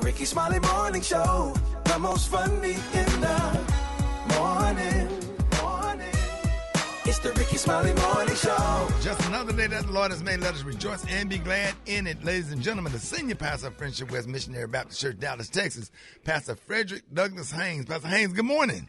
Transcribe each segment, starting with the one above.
Rickey Smiley Morning Show, the most funny in the morning. It's the Rickey Smiley Morning Show. Just another day that the Lord has made. Let us rejoice and be glad in it. Ladies and gentlemen, the senior pastor of Friendship West Missionary Baptist Church, Dallas, Texas, Pastor Frederick Douglas Haynes. Pastor Haynes, good morning.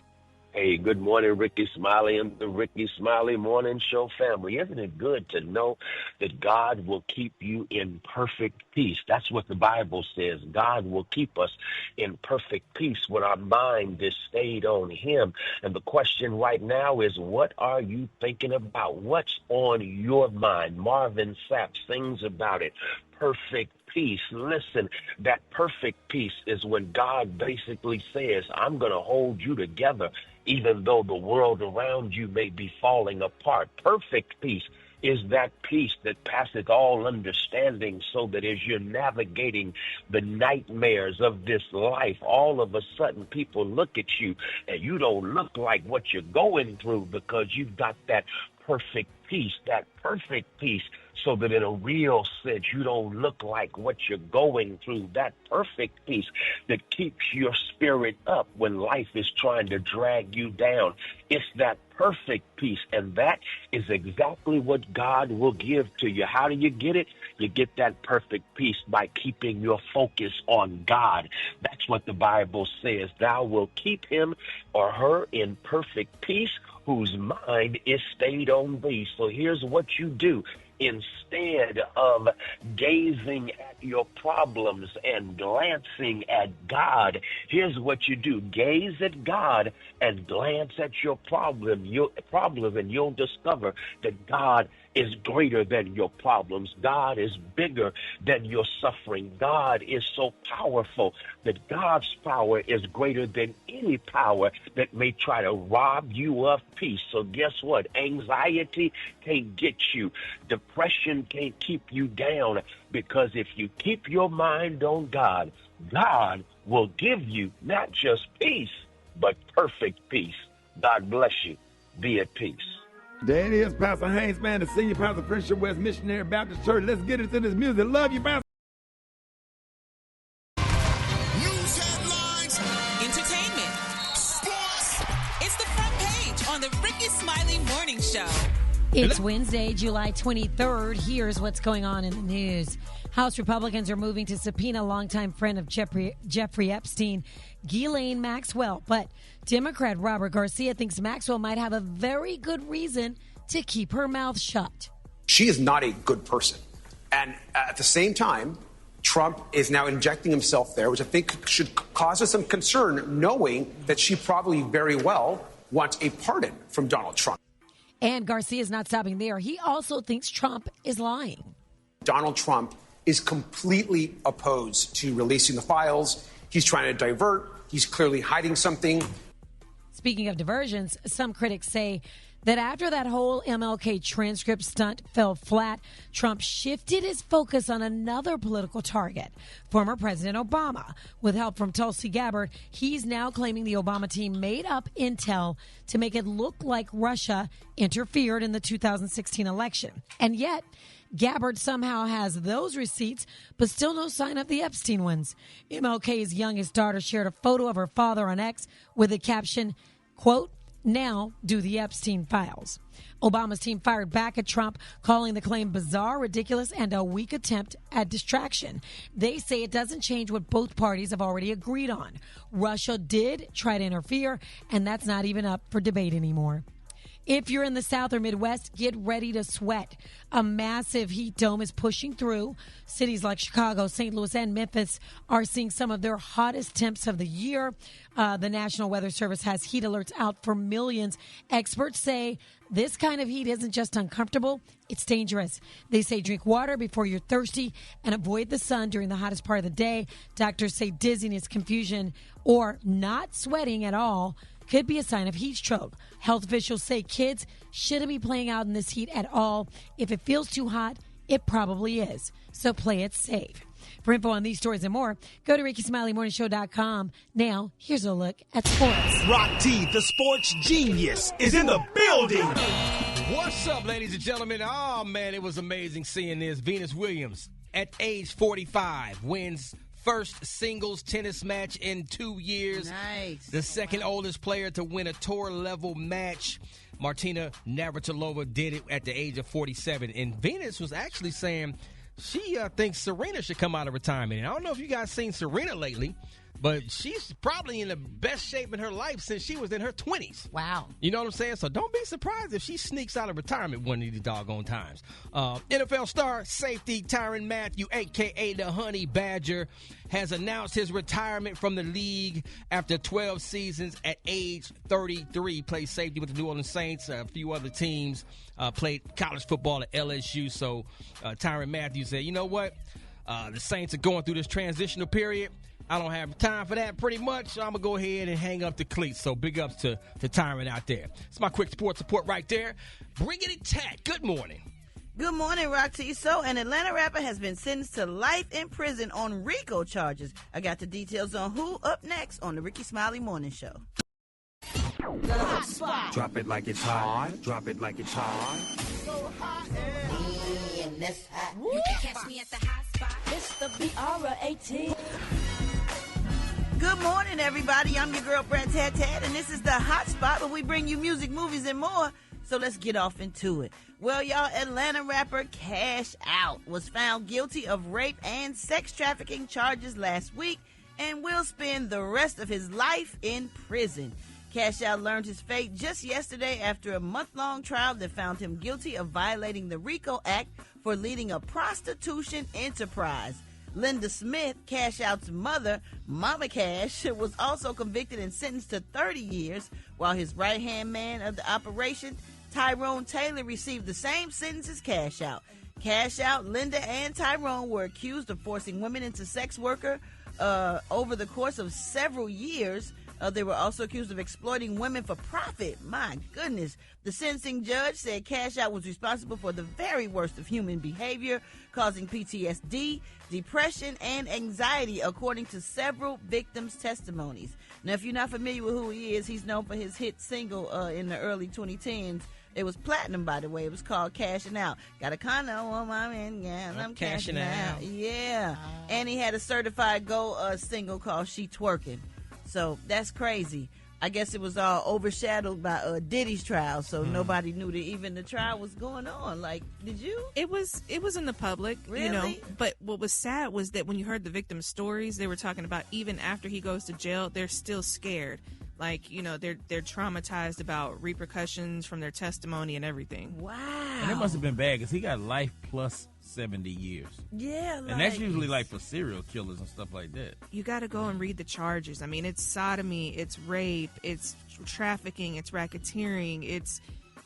Hey, good morning, Rickey Smiley and the Rickey Smiley Morning Show family. Isn't it good to know that God will keep you in perfect peace? That's what the Bible says. God will keep us in perfect peace when our mind is stayed on Him. And the question right now is, what are you thinking about? What's on your mind? Marvin Sapp sings about it. Perfect peace. Listen, that perfect peace is when God basically says, I'm going to hold you together even though the world around you may be falling apart. Perfect peace is that peace that passeth all understanding, so that as you're navigating the nightmares of this life, all of a sudden people look at you and you don't look like what you're going through because you've got that perfect peace, so that in a real sense, you don't look like what you're going through. That perfect peace that keeps your spirit up when life is trying to drag you down. It's that perfect peace, and that is exactly what God will give to you. How do you get it? You get that perfect peace by keeping your focus on God. That's what the Bible says. Thou wilt keep him or her in perfect peace whose mind is stayed on thee. So here's what you do. Instead of gazing at your problems and glancing at God, here's what you do. Gaze at God and glance at your problem, and you'll discover that God is greater than your problems. God is bigger than your suffering. God is so powerful that God's power is greater than any power that may try to rob you of peace. So guess what? Anxiety can't get you. Depression can't keep you down, because if you keep your mind on God, God will give you not just peace, but perfect peace. God bless you. Be at peace. There it is, Pastor Haynes, man, the senior pastor of Friendship West Missionary Baptist Church. Let's get into this music. Love you, Pastor. News headlines, entertainment, sports. It's the front page on the Rickey Smiley Morning Show. It's Wednesday, July 23rd. Here's what's going on in the news. House Republicans are moving to subpoena longtime friend of Jeffrey Epstein, Ghislaine Maxwell. But Democrat Robert Garcia thinks Maxwell might have a very good reason to keep her mouth shut. She is not a good person. And at the same time, Trump is now injecting himself there, which I think should cause us some concern, knowing that she probably very well wants a pardon from Donald Trump. And Garcia is not stopping there. He also thinks Trump is lying. Donald Trump is completely opposed to releasing the files. He's trying to divert. He's clearly hiding something. Speaking of diversions, some critics say that after that whole MLK transcript stunt fell flat, Trump shifted his focus on another political target, former President Obama. With help from Tulsi Gabbard, he's now claiming the Obama team made up intel to make it look like Russia interfered in the 2016 election. And yet, Gabbard somehow has those receipts, but still no sign of the Epstein ones. MLK's youngest daughter shared a photo of her father on X with the caption, quote, "Now do the Epstein files." Obama's team fired back at Trump, calling the claim bizarre, ridiculous, and a weak attempt at distraction. They say it doesn't change what both parties have already agreed on. Russia did try to interfere, and that's not even up for debate anymore. If you're in the South or Midwest, get ready to sweat. A massive heat dome is pushing through. Cities like Chicago, St. Louis, and Memphis are seeing some of their hottest temps of the year. The National Weather Service has heat alerts out for millions. Experts say this kind of heat isn't just uncomfortable, it's dangerous. They say drink water before you're thirsty and avoid the sun during the hottest part of the day. Doctors say dizziness, confusion, or not sweating at all could be a sign of heat stroke. Health officials say kids shouldn't be playing out in this heat at all. If it feels too hot, it probably is. So play it safe. For info on these stories and more, go to RickeySmileyMorningShow.com. Now, here's a look at sports. Rock T, the sports genius, is in the building. What's up, ladies and gentlemen? Oh, man, it was amazing seeing this. Venus Williams, at age 45, wins first singles tennis match in 2 years. Nice. The second oldest player to win a tour-level match. Martina Navratilova did it at the age of 47. And Venus was actually saying she thinks Serena should come out of retirement. And I don't know if you guys seen Serena lately, but she's probably in the best shape in her life since she was in her 20s. Wow. You know what I'm saying? So don't be surprised if she sneaks out of retirement one of these doggone times. NFL star safety Tyrann Mathieu, a.k.a. the Honey Badger, has announced his retirement from the league after 12 seasons at age 33. Played safety with the New Orleans Saints. A few other teams played college football at LSU. So Tyrann Mathieu said, you know what? The Saints are going through this transitional period. I don't have time for that pretty much. I'm going to go ahead and hang up the cleats. So big ups to Tyrann out there. It's my quick sports report right there. Bring it Tat. Good morning. Good morning, Roxy. So, an Atlanta rapper has been sentenced to life in prison on RICO charges. I got the details on who up next on the Rickey Smiley Morning Show. Drop it like it's hot. Drop it like it's hot. So hot and that's hot. You can catch me at the hot spot. It's the BR18. Good morning, everybody. I'm your girl, Brent, and this is the Hot Spot where we bring you music, movies, and more. So let's get off into it. Well, y'all, Atlanta rapper Cash Out was found guilty of rape and sex trafficking charges last week and will spend the rest of his life in prison. Cash Out learned his fate just yesterday after a month-long trial that found him guilty of violating the RICO Act for leading a prostitution enterprise. Linda Smith, Cash Out's mother, Mama Cash, was also convicted and sentenced to 30 years, while his right-hand man of the operation, Tyrone Taylor, received the same sentence as Cash Out. Cash Out, Linda, and Tyrone were accused of forcing women into sex work over the course of several years. They were also accused of exploiting women for profit. My goodness. The sentencing judge said Cash Out was responsible for the very worst of human behavior, causing PTSD, depression, and anxiety, according to several victims' testimonies. Now, if you're not familiar with who he is, he's known for his hit single in the early 2010s. It was platinum, by the way. It was called Cashing Out. Got a condo on my man, yeah, I'm cashing out. Yeah. And he had a certified gold single called She Twerking. So that's crazy. I guess it was all overshadowed by Diddy's trial, so nobody knew that even the trial was going on. Like, did you? It was in the public, really? You know. But what was sad was that when you heard the victims' stories, they were talking about even after he goes to jail, they're still scared. Like, you know, they're traumatized about repercussions from their testimony and everything. Wow. And it must have been bad because he got life plus 70 years. Yeah, and that's usually like for serial killers and stuff like that. You got to go and read the charges. I mean, it's sodomy, it's rape, it's trafficking, it's racketeering,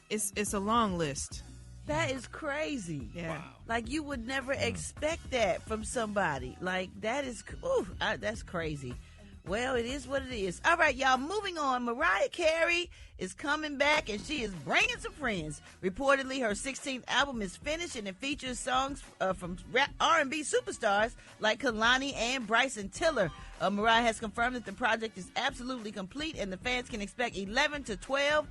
it's a long list. That is crazy. Yeah. Wow. Like, you would never expect that from somebody. Like, that is, that's crazy. Well, it is what it is. All right, y'all, moving on. Mariah Carey is coming back, and she is bringing some friends. Reportedly, her 16th album is finished, and it features songs from R&B superstars like Kehlani and Bryson Tiller. Mariah has confirmed that the project is absolutely complete, and the fans can expect 11 to 12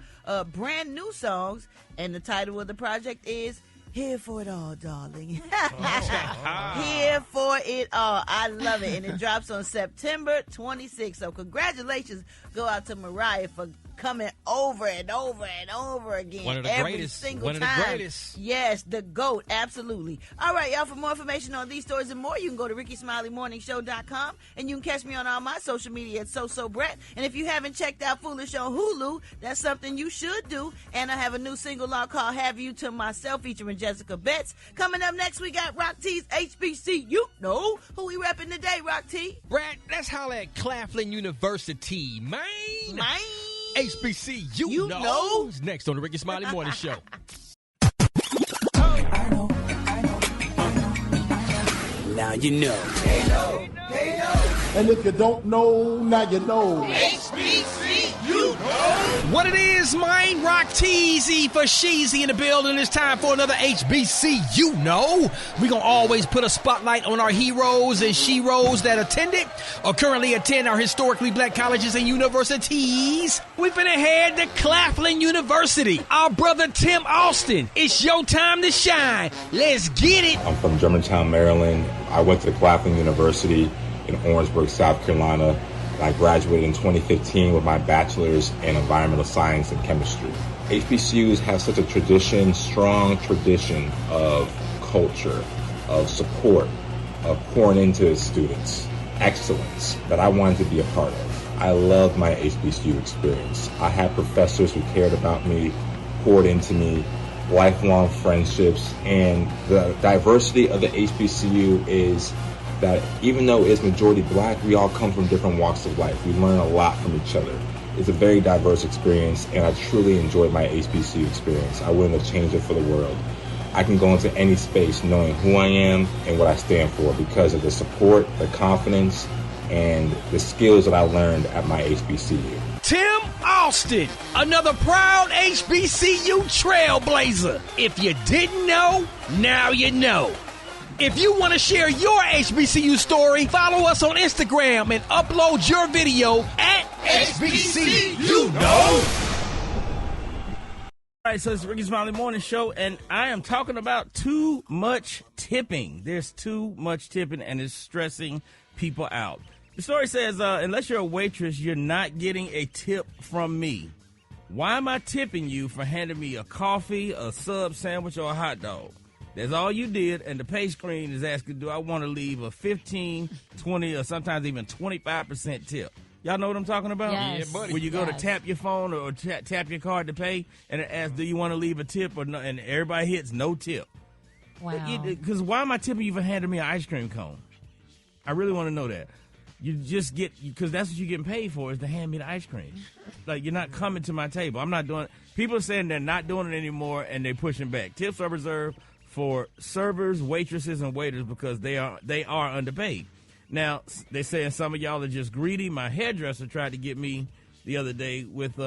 brand new songs. And the title of the project is Here for It All, Darling. Here for it all. I love it. And it drops on September 26th. So congratulations go out to Mariah for coming over and over and over again. One of the every greatest. single One of time. the greatest. Yes, the GOAT. Absolutely. All right, y'all, for more information on these stories and more, you can go to RickySmileyMorningShow.com, and you can catch me on all my social media at Brat. And if you haven't checked out Foolish on Hulu, that's something you should do. And I have a new single out called Have You to Myself featuring Jessica Betts. Coming up next, we got Rock T's HBCU. You know who we repping today, Rock T? Brat, let's holler at Claflin University, man. HBCU, you know. It's next on the Rickey Smiley Morning Show. Now you know. They know. They know. And if you don't know, now you know. HBCU, know. What it is, mine, Rock Teasy for Sheezy in the building. It's time for another HBCU, know. We're going to always put a spotlight on our heroes and sheroes that attended or currently attend our historically black colleges and universities. We've been ahead to Claflin University. Our brother Tim Austin, it's your time to shine. Let's get it. I'm from Germantown, Maryland. I went to Claflin University. in Orangeburg, South Carolina. I graduated in 2015 with my bachelor's in environmental science and chemistry. HBCUs have such a tradition, strong tradition of culture, of support, of pouring into students, excellence that I wanted to be a part of. I loved my HBCU experience. I had professors who cared about me, poured into me, lifelong friendships, and the diversity of the HBCU is that even though it's majority black, we all come from different walks of life. We learn a lot from each other. It's a very diverse experience, and I truly enjoyed my HBCU experience. I wouldn't have changed it for the world. I can go into any space knowing who I am and what I stand for because of the support, the confidence, and the skills that I learned at my HBCU. Tim Austin, another proud HBCU trailblazer. If you didn't know, now you know. If you want to share your HBCU story, follow us on Instagram and upload your video at HBCU Know. All right, so it's Rickey Smiley Morning Show, and I am talking about too much tipping. There's too much tipping, and it's stressing people out. The story says, unless you're a waitress, you're not getting a tip from me. Why am I tipping you for handing me a coffee, a sub sandwich, or a hot dog? That's all you did, and the pay screen is asking, do I want to leave a 15, 20, or sometimes even 25% tip? Y'all know what I'm talking about? Yes. Yeah, buddy. Where you go to tap your phone or tap your card to pay, and it asks, do you want to leave a tip or no? And everybody hits no tip. Wow. Because why am I tipping you for handing me an ice cream cone? I really want to know that. You just get, because that's what you're getting paid for, is to hand me the ice cream. Like, you're not coming to my table. I'm not doing it. People are saying they're not doing it anymore, and they're pushing back. Tips are reserved for servers, waitresses, and waiters because they are underpaid. Now, they're saying some of y'all are just greedy. My hairdresser tried to get me the other day with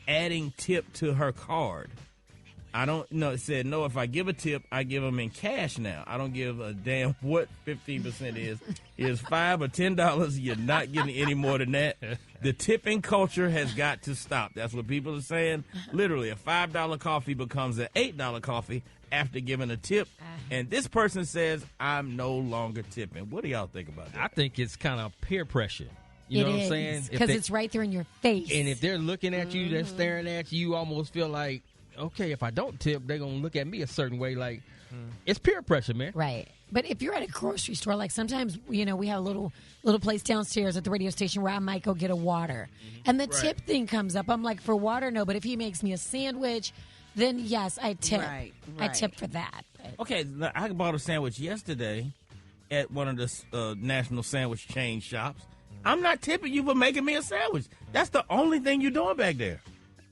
adding tip to her card. I don't know. It said, no, if I give a tip, I give them in cash now. I don't give a damn what 15% is. It's $5 or $10. You're not getting any more than that. The tipping culture has got to stop. That's what people are saying. Literally, a $5 coffee becomes an $8 coffee after giving a tip. And this person says, I'm no longer tipping. What do y'all think about that? I think it's kind of peer pressure. You know what I'm saying? Because it's right there in your face. And if they're looking at you, they're staring at you, you almost feel like, okay, if I don't tip, they're going to look at me a certain way. Like, it's peer pressure, man. Right. But if you're at a grocery store, like sometimes, we have a little place downstairs at the radio station where I might go get a water. And the tip thing comes up. I'm like, for water, no. But if he makes me a sandwich, then yes, I tip. Right. I tip for that. Okay, I bought a sandwich yesterday at one of the national sandwich chain shops. I'm not tipping you for making me a sandwich. That's the only thing you're doing back there.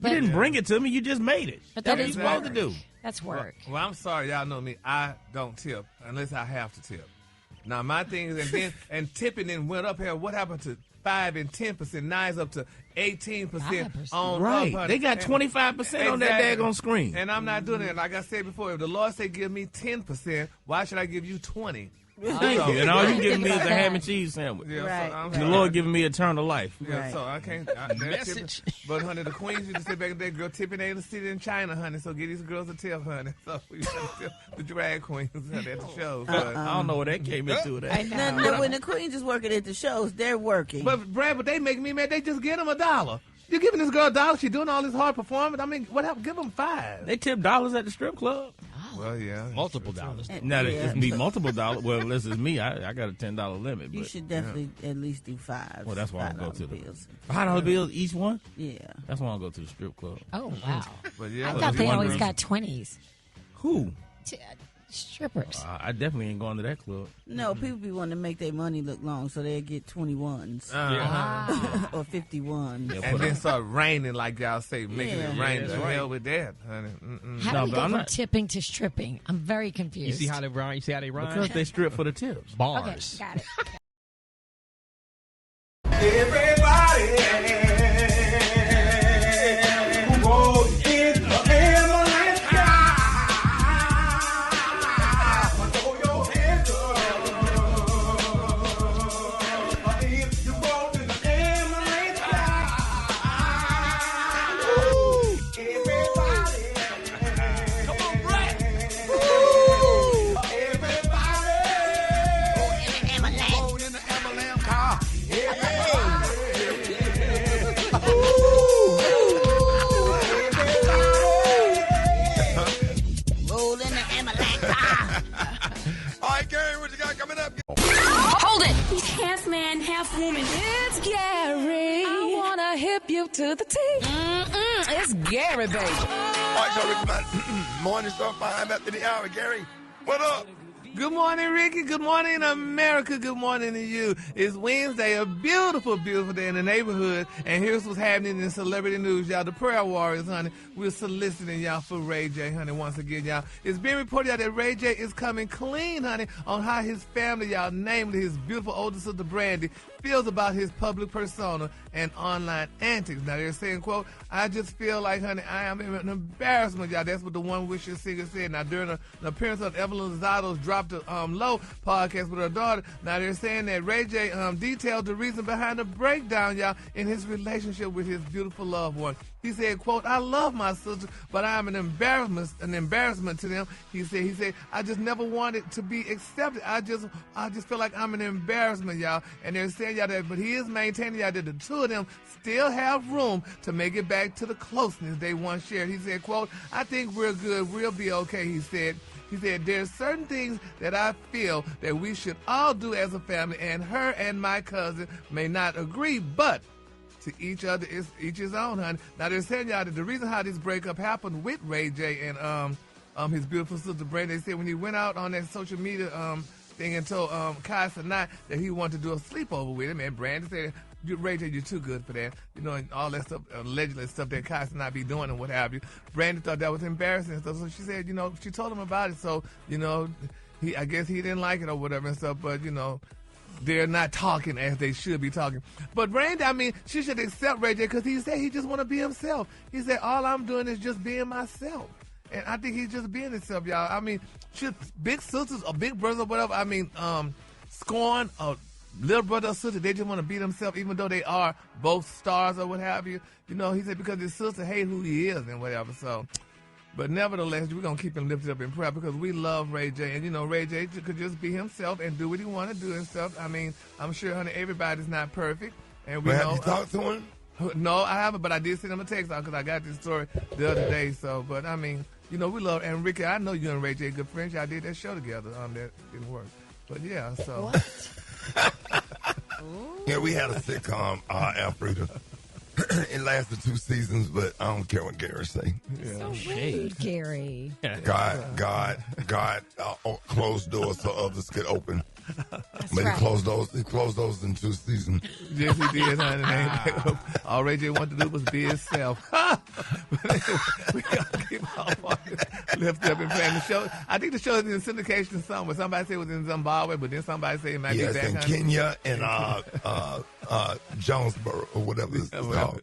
You didn't bring it to me. You just made it. But That's that what is you're supposed to work. do. That's work. Well, I'm sorry. Y'all know me. I don't tip unless I have to tip. Now, my thing is, and tipping then went up here. What happened to 5 and 10%? Now it's up to 18% on right. up. They got 25% on that daggone screen. And I'm not doing it. Like I said before, if the Lord said give me 10%, why should I give you 20? Thank you. And all you giving me is a ham and cheese sandwich. Yeah, the Lord giving me eternal life. Yeah, so I can't. Message. But, honey, the queens used to sit back there, girl, tipping ain't a city in China, honey, so get these girls a tip, honey. So we used to tip the drag queens honey, at the shows. But I don't know what that came into it. Now, when the queens is working at the shows, they're working. But, Brad, they make me mad. They just get them $1. You're giving this girl $1. She's doing all this hard performance. I mean, what happened? Give them $5. They tip dollars at the strip club. Well, yeah. Multiple dollars. Now, it's me multiple dollars. Well, this is me. I got a $10 limit. You should definitely at least do 5. Well, that's why I go to the bills. $5 bills each one? Yeah. That's why I go to the strip club. Oh, wow. But yeah, I thought they always got 20s. Who? Strippers. I definitely ain't going to that club. No, people be wanting to make their money look long, so they get 21s or 51s. And then start raining, like y'all say, making it rain. The hell with that, honey. How do we go from tipping to stripping? I'm very confused. You see how they rhyme? Because they strip for the tips. Bars. Okay, got it. Everybody who goes in the ambulance car, throw your hands up. If you go in the ambulance car, everybody, come on, Brat. Everybody, go in the ambulance. half woman. It's Gary. I wanna hip you to the T. It's Gary, baby. All right, y'all, Ricky Smiley. Morning show 5 after the hour. Gary, what up? Good morning, Ricky. Good morning, America. Good morning to you. It's Wednesday, a beautiful, beautiful day in the neighborhood. And here's what's happening in celebrity news, y'all. The prayer warriors, honey, we're soliciting y'all for Ray J, honey, once again, y'all. It's being reported out that Ray J is coming clean, honey, on how his family, y'all, namely his beautiful older sister, Brandy, feels about his public persona and online antics. Now, they're saying, quote, I just feel like, honey, I am an embarrassment, y'all. That's what the One Wishes singer said. Now, during an appearance on Evelyn Lozada's Drop the Low podcast with her daughter, now they're saying that Ray J detailed the reason behind the breakdown, y'all, in his relationship with his beautiful loved one. He said, quote, I love my sister, but I am an embarrassment to them. He said, I just never wanted to be accepted. I just feel like I'm an embarrassment, y'all. And they're saying, y'all, that, but he is maintaining, y'all, that the two of them still have room to make it back to the closeness they once shared. He said, quote, I think we're good. We'll be okay, he said. He said, there's certain things that I feel that we should all do as a family, and her and my cousin may not agree, but to each other, is each his own, honey. Now, they're saying, y'all, that the reason how this breakup happened with Ray J and his beautiful sister, Brent, they said when he went out on that social media thing and told Kai Sinat that he wanted to do a sleepover with him, and Brandon said, Ray J, you're too good for that. You know, and all that stuff, allegedly stuff that Kai Sinat be doing and what have you. Brandon thought that was embarrassing and stuff, so she said, you know, she told him about it, so, you know, I guess he didn't like it or whatever and stuff, but, you know, they're not talking as they should be talking. But Randy, I mean, she should accept Ray J because he said he just want to be himself. He said, all I'm doing is just being myself. And I think he's just being himself, y'all. I mean, should big sisters or big brothers or whatever, I mean, scorn a little brother or sister, they just want to be themselves even though they are both stars or what have you. You know, he said because his sister hate who he is and whatever, so... But nevertheless, we're going to keep him lifted up in prayer because we love Ray J. And, you know, Ray J could just be himself and do what he want to do and stuff. I mean, I'm sure, honey, everybody's not perfect. And we know, have you talked to him? No, I haven't, but I did send him a text out because I got this story the other day. So, but, I mean, you know, we love, and Ricky, I know you and Ray J are good friends. Y'all did that show together. That didn't work. But, yeah, so. What? Yeah, we had a sitcom, Alfreda. It lasted 2 seasons, but I don't care what Gary say. So rude, Gary. God, closed doors so others could open. That's But right. he closed those in 2 seasons. Yes, he did, honey. All Ray J wanted to do was be himself. We got to keep our lift up and playing the show. I think the show is in syndication somewhere. Somebody said it was in Zimbabwe, but then somebody said it might be back. Yes, in Kenya and Jonesboro or whatever it's called.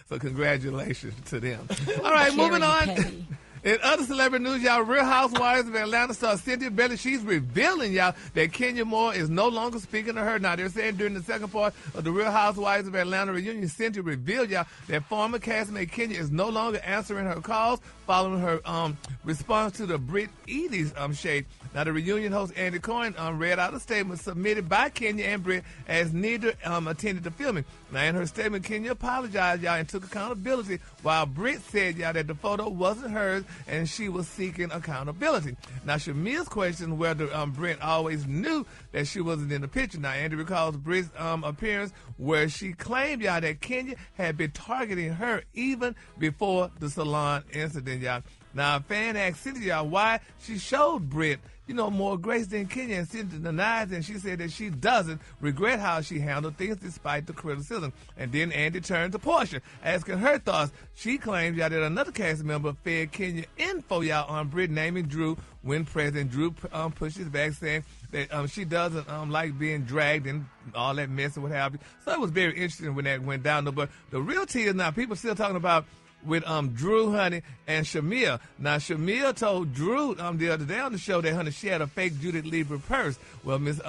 So congratulations to them. All right, moving on. In other celebrity news, y'all, Real Housewives of Atlanta star Cynthia Bailey, she's revealing, y'all, that Kenya Moore is no longer speaking to her. Now, they're saying during the second part of the Real Housewives of Atlanta reunion, Cynthia revealed, y'all, that former castmate Kenya is no longer answering her calls following her response to the Brit Edie's shade. Now, the reunion host Andy Cohen read out a statement submitted by Kenya and Brit as neither attended the filming. Now, in her statement, Kenya apologized, y'all, and took accountability, while Brit said, y'all, that the photo wasn't hers and she was seeking accountability. Now, Shamia's questioned whether Brent always knew that she wasn't in the picture. Now, Andy recalls Brit's appearance where she claimed, y'all, that Kenya had been targeting her even before the salon incident, y'all. Now, a fan asked Cynthia, y'all, why she showed Brent, you know, more grace than Kenya, and Cynthia denies, and she said that she doesn't regret how she handled things despite the criticism. And then Andy turned to Portia, asking her thoughts. She claimed, y'all, that another cast member fed Kenya info, y'all, on Brit naming Drew when present. Drew pushes back, saying that she doesn't like being dragged and all that mess and what have you. So it was very interesting when that went down. But the real tea is now people still talking about with Drew, honey, and Shamia. Now, Shamia told Drew the other day on the show that, honey, she had a fake Judith Lieber purse. Well, Miss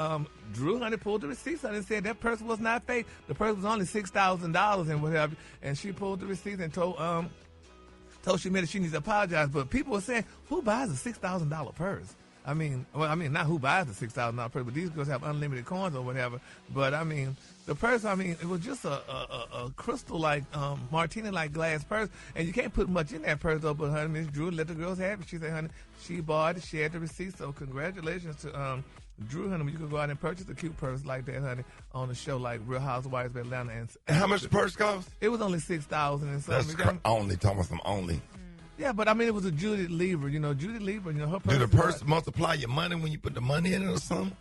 Drew, honey, pulled the receipts, honey, and said that purse was not fake. The purse was only $6,000 and whatever. And she pulled the receipts and told Shamia that she needs to apologize. But people were saying, who buys a $6,000 purse? I mean, not who buys the $6,000 purse, but these girls have unlimited coins or whatever. But I mean, the purse, it was just a crystal-like, martini-like glass purse, and you can't put much in that purse, though. But honey, Miss Drew let the girls have it. She said, honey, she bought it, she had the receipt. So congratulations to Drew, honey. You can go out and purchase a cute purse like that, honey, on a show like Real Housewives of Atlanta. And how much the purse cost? It was only $6,000 and something. That's only, Thomas, only. Yeah, but it was a Judith Lieber. Judith Lieber, her purse. Do the purse multiply your money when you put the money in it or something?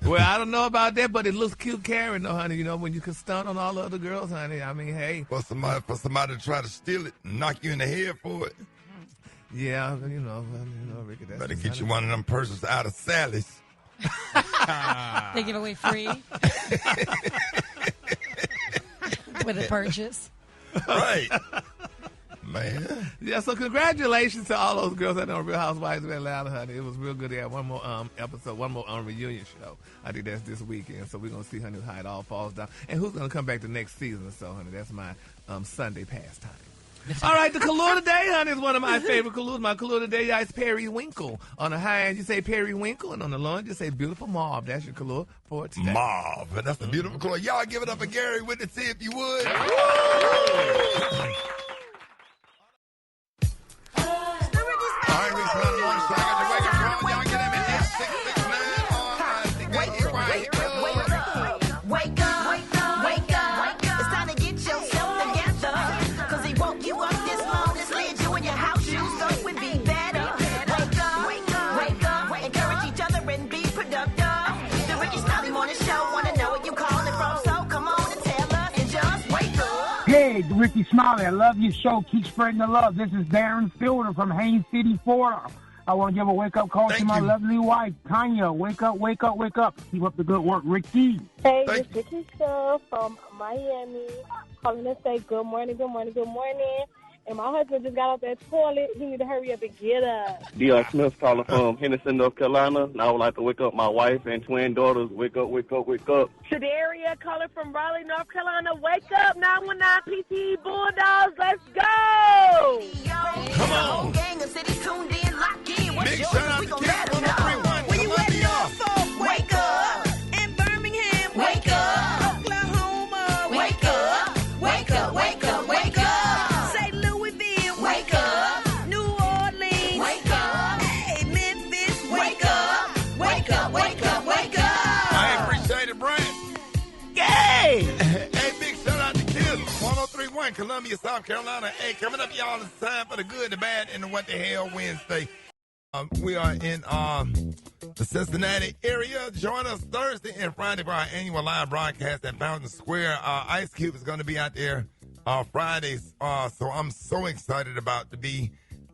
Well, I don't know about that, but it looks cute carrying, though, honey. When you can stunt on all the other girls, honey. I mean, hey. For somebody to try to steal it and knock you in the head for it. Yeah, Ricky, that's better get you one of them purses out of Sally's. They give away free with a purchase. Right. Man. Yeah, so congratulations to all those girls that on Real Housewives of Atlanta, honey. It was real good to have one more episode, one more reunion show. I think that's this weekend. So we're going to see, honey, how it all falls down. And who's going to come back the next season. So, honey, that's my Sunday pastime. All right, the color today, honey, is one of my favorite colors. My color today is periwinkle. On the high end, you say periwinkle, and on the low end, you say beautiful mauve. That's your color for today. Mauve. That's a beautiful color. Y'all give it up for Gary with it, see if you would. Hey, Rickey Smiley, I love your show. Keep spreading the love. This is Darren Fielder from Haynes City, Florida. I want to give a wake-up call to my lovely wife, Tanya. Wake up, wake up, wake up. Keep up the good work, Rickey. Hey, it's Ricky Smiley from Miami. Calling to say good morning, good morning, good morning. And my husband just got off that toilet. He need to hurry up and get up. D.R. Smith calling from Henderson, North Carolina. And I would like to wake up my wife and twin daughters. Wake up, wake up, wake up. Shadaria calling from Raleigh, North Carolina. Wake up, 919 PTE Bulldogs. Let's go! Come on. Big shout out to Cat 103.1. Where you waiting on for? Wake up. In Birmingham, wake up. Oklahoma, wake up. Wake up, wake up, wake up. St. Louisville, wake up. New Orleans, wake up. Hey, Memphis, wake up. Wake up, wake up, wake up. I appreciate it, Brent. Yay! Hey, big shout out to Kids 103.1, Columbia, South Carolina. Hey, coming up, y'all, it's time for the good, the bad, and the what the hell Wednesday. We are in the Cincinnati area. Join us Thursday and Friday for our annual live broadcast at Fountain Square. Ice Cube is going to be out there Fridays. So I'm so excited about to be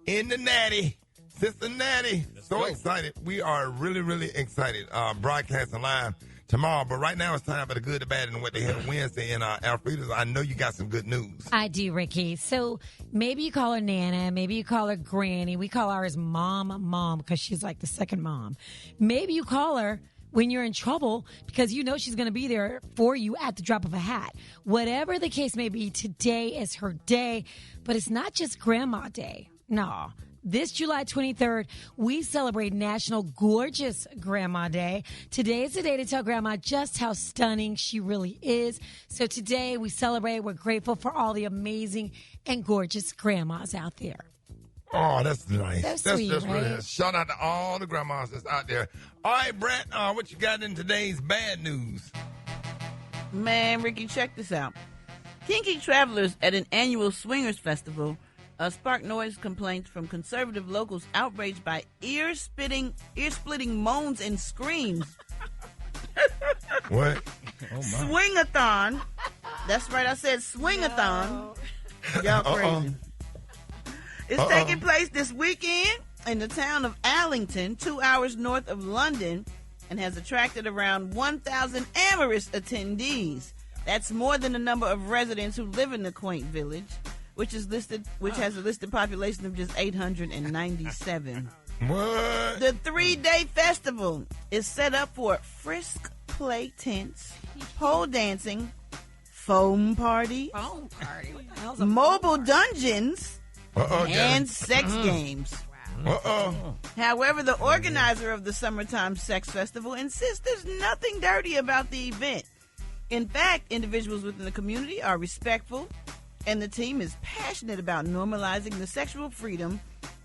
in the Natty, Cincinnati. So excited. We are really, really excited broadcasting live tomorrow. But right now it's time for the good, the bad, and what the hell Wednesday. And Alfreda's, I know you got some good news. I do, Ricky. So maybe you call her Nana. Maybe you call her Granny. We call ours Mom, because she's like the second mom. Maybe you call her when you're in trouble because you know she's going to be there for you at the drop of a hat. Whatever the case may be, today is her day. But it's not just Grandma Day. No. This July 23rd, we celebrate National Gorgeous Grandma Day. Today is the day to tell Grandma just how stunning she really is. So today we celebrate. We're grateful for all the amazing and gorgeous grandmas out there. Oh, that's nice. So That's sweet, just really right? nice. Shout out to all the grandmas that's out there. All right, Brent, what you got in today's bad news? Man, Ricky, check this out. Kinky travelers at an annual swingers festival sparked noise complaints from conservative locals outraged by ear-splitting moans and screams. What? Oh, my. Swing-a-thon. That's right, I said swing-a-thon. Y'all crazy. It's taking place this weekend in the town of Allington, 2 hours north of London, and has attracted around 1,000 amorous attendees. That's more than the number of residents who live in the quaint village, which has a listed population of just 897. What? The 3-day festival is set up for frisk play tents, pole dancing, foam party, What the hell's mobile dungeons, and sex games. However, the organizer of the Summertime Sex Festival insists there's nothing dirty about the event. In fact, individuals within the community are respectful, and the team is passionate about normalizing the sexual freedom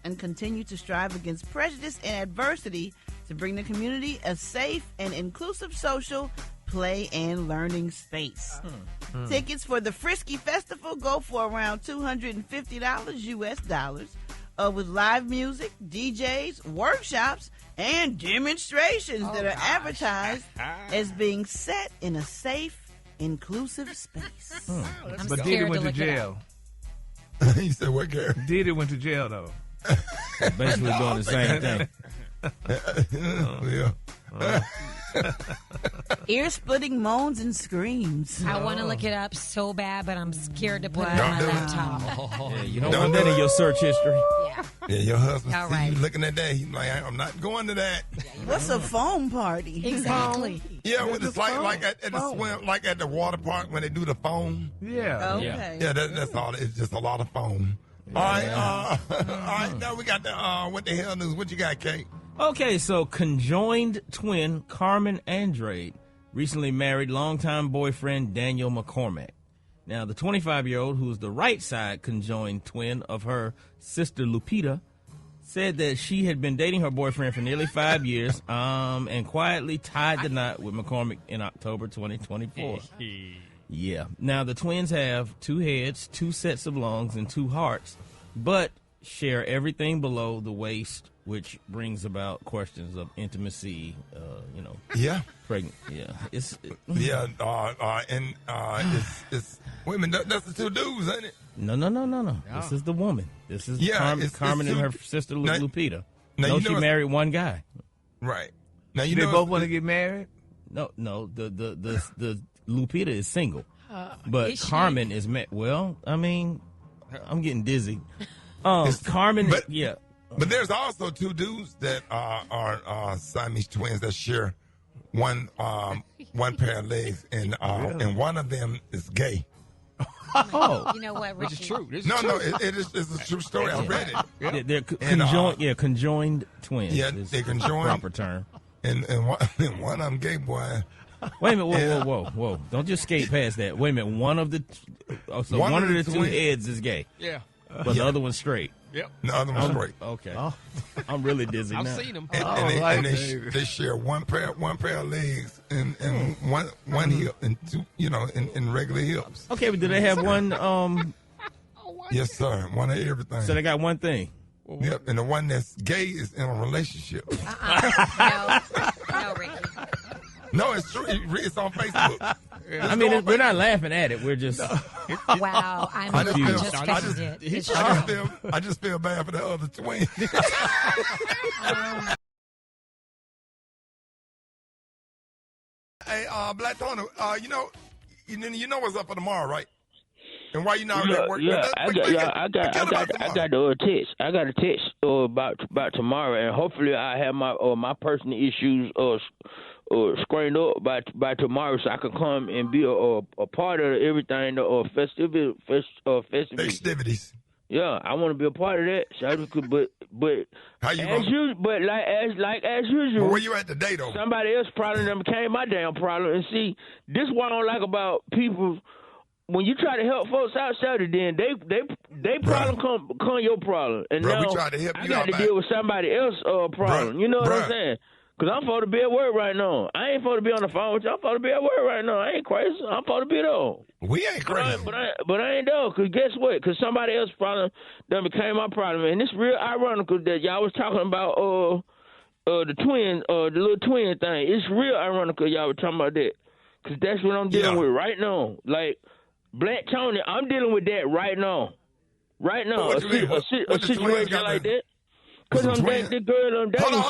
and continue to strive against prejudice and adversity to bring the community a safe and inclusive social play and learning space. Tickets for the Frisky Festival go for around $250 US dollars, with live music, DJs, workshops, and demonstrations that are advertised as being set in a safe, inclusive space. But Diddy went to jail. You said what, Gary? Diddy went to jail, though. Basically doing the same thing. Ear-splitting moans and screams. I want to look it up so bad, but I'm scared to put it on my laptop. Yeah, you don't want that in your search history. Yeah, your husband All see right. you looking at that. He's like, I'm not going to that. What's a foam party? Exactly. Yeah, well, it's like at the swim, like at the water park when they do the foam. Yeah. Okay. Yeah, that's all. It's just a lot of foam. All right, all right. Now we got the what the hell news? What you got, Kate? Okay, so conjoined twin Carmen Andrade recently married longtime boyfriend Daniel McCormack. Now, the 25-year-old, who's the right side conjoined twin of her sister Lupita, said that she had been dating her boyfriend for nearly 5 years and quietly tied the knot with McCormack in October 2024. Yeah. Now, the twins have 2 heads, 2 sets of lungs, and 2 hearts, but share everything below the waist, which brings about questions of intimacy, Yeah. pregnant. Yeah. It's wait a minute, that's the 2 dudes, ain't it? No. This is the woman. This is Carmen and her sister Lupita. Now, She married one guy. Right. Now They both want to get married? No. The Lupita is single, but is she? Carmen is well. I mean, I'm getting dizzy. Carmen, yeah. But there's also 2 dudes that are Siamese twins that share one pair of legs, and one of them is gay. Oh, You know what, Ricky? This is true. This is No, true. it's a true story. I read it. They're And, conjoined twins. Yeah, is they the conjoined. proper term. And one of them gay, boy. Wait a minute, whoa. Don't just skate past that. Wait a minute, one of the 2 twins. heads is gay. Yeah. But the other one's straight. Yep. The other one's straight. Okay. I'm really dizzy I've now. seen them. And they share one pair of legs and one hip and 2 in regular hips. Okay, but do they have one? Yes, sir. One of everything. So they got one thing. Yep, and the one that's gay is in a relationship. No, Ricky. No, it's true. It's on Facebook. I mean, we're not laughing at it. We're just. Wow, I'm I just offended. It's true. I just feel bad for the other twin. Hey, Black Tony, you know what's up for tomorrow, right? And why you not at work? I got the text. I got a text about tomorrow, and hopefully I have my personal issues screened up by tomorrow, so I can come and be a part of everything. Festivities. Yeah, I want to be a part of that. So I could, but how you as usual, but as usual. But where you at today though? Somebody else's problem done became my damn problem. And see, this is what I don't like about people. When you try to help folks out, then they problem come your problem, and now we try to help I you got out, to man. deal with somebody else's problem. You know what I'm saying? Because I'm supposed to be at work right now. I ain't supposed to be on the phone with you. I'm supposed to be at work right now. I ain't crazy. I'm supposed to be there. We ain't crazy. But I ain't there. Because guess what? Because somebody else's problem done became my problem. And it's real ironical that y'all was talking about the twin, the little twin thing. It's real ironical y'all were talking about that. Because that's what I'm dealing with right now. Like, Black Tony, I'm dealing with that right now. Right now. What A situation like that. Because I'm dating the girl I'm dating. Hold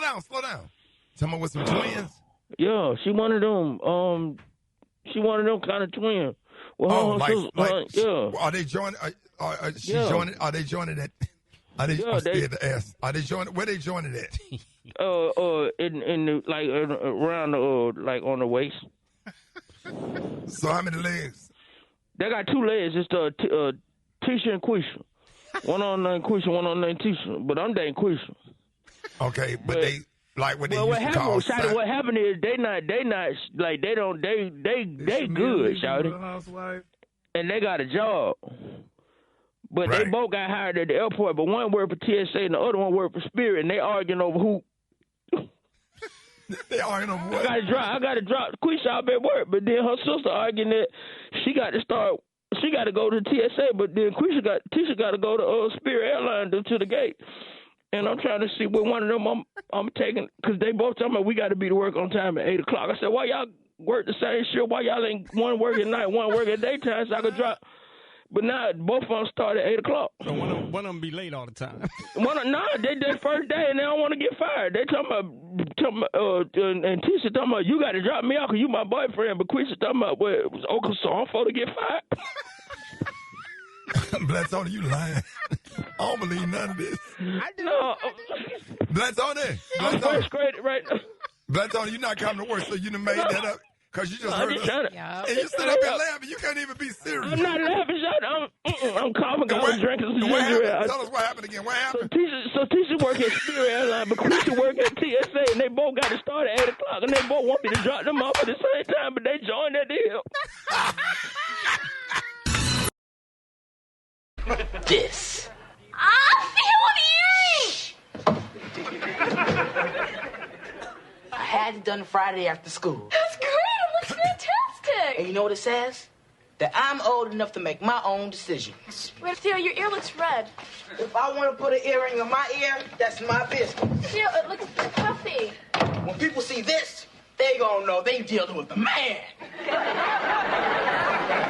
on. Slow down. Tell me with some twins. Yeah, she one of them. She one of them kind of twins. Well, yeah. Are they joining? Joining? Are they joining it? I'm scared to ask. Are they joining? Where they joining it? In the, like around like on the waist. So how many legs? They got 2 legs. It's Tisha and Quisha. One on named Quisha, one on named Tisha. But I'm dating Quisha. Okay, but they like what they well, used to call. What happened is they not like they good, shawty. And they got a job. But they both got hired at the airport, but one worked for TSA and the other one worked for Spirit, and they arguing over who. They arguing over what? I got to drop Quisha out at work, but then her sister arguing that she got to go to TSA, but then Tisha got to go to Spirit Airlines to the gate. And I'm trying to see what one of them I'm taking, because they both tell me we got to be to work on time at 8 o'clock. I said, why y'all work the same shift? Why y'all ain't one work at night, one work at daytime so I could drop? But now both of them start at 8 o'clock. So one of them be late all the time. They did first day and they don't want to get fired. They talking about and Tisha talking about you got to drop me off because you my boyfriend. But Quisha talking about well, it was Uncle Song for to get fired. Bless on you lying. I don't believe none of this. No. Bless on it. I'm first grade right now. Bless on you not coming to work, so you done made that up. Because you just heard us. And you stood up and laughed, and you can't even be serious. I'm not laughing, I'm coughing, I'm drinking some ginger ale. Tell us what happened again. What happened? So Tisha work at Spirit Airlines, but Quisha work at TSA, and they both got to start at 8 o'clock, and they both want me to drop them off at the same time, but they joined that deal. This. I had it done Friday after school. That's great. It looks fantastic. And you know what it says? That I'm old enough to make my own decisions. Wait, Theo, your ear looks red. If I want to put an earring in my ear, that's my business. Theo, it looks puffy. When people see this, they gonna know they dealing with the man.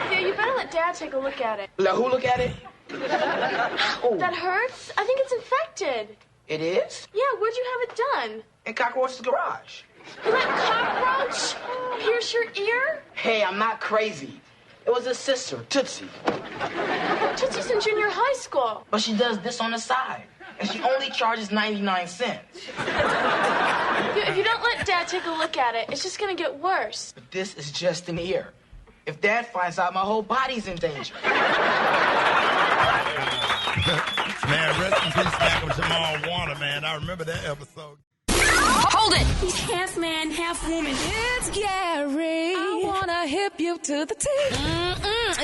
Theo, you better let Dad take a look at it. Let who look at it? That hurts? I think it's infected. It is? Yeah, where'd you have it done? In Cockroach's garage. You let cockroach pierce your ear? Hey, I'm not crazy. It was his sister, Tootsie. Tootsie's in junior high school. But she does this on the side. And she only charges 99 cents. If you don't let Dad take a look at it, it's just gonna get worse. But this is just an ear. If Dad finds out, my whole body's in danger. Man, rest in peace, Malcolm-Jamal Warner, man. I remember that episode. Hold it! He's half man, half woman. It's Gary. I wanna hip you to the T.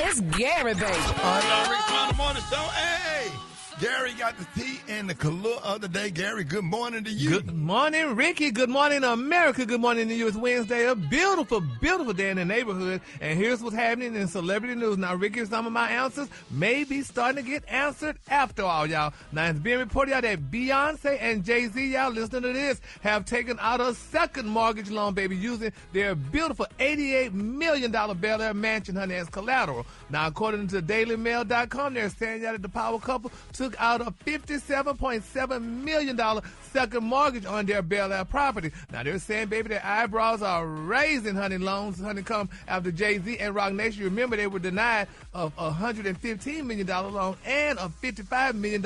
It's Gary, baby. Rick on the morning show. Hey, Gary got the tea and the Collier of the day. Gary, good morning to you. Good morning, Ricky. Good morning, America. Good morning to you. It's Wednesday, a beautiful, beautiful day in the neighborhood. And here's what's happening in celebrity news. Now, Ricky, some of my answers may be starting to get answered after all, y'all. Now, it's being reported out that Beyonce and Jay-Z, y'all, listening to this, have taken out a second mortgage loan, baby, using their beautiful $88 million Bel Air mansion, honey, as collateral. Now, according to DailyMail.com, they're saying that the power couple took out a $57.7 million second mortgage on their Bel Air property. Now, they're saying, baby, their eyebrows are raising, honey, loans, honey, come after Jay-Z and Roc Nation. You remember they were denied of a $115 million loan and a $55 million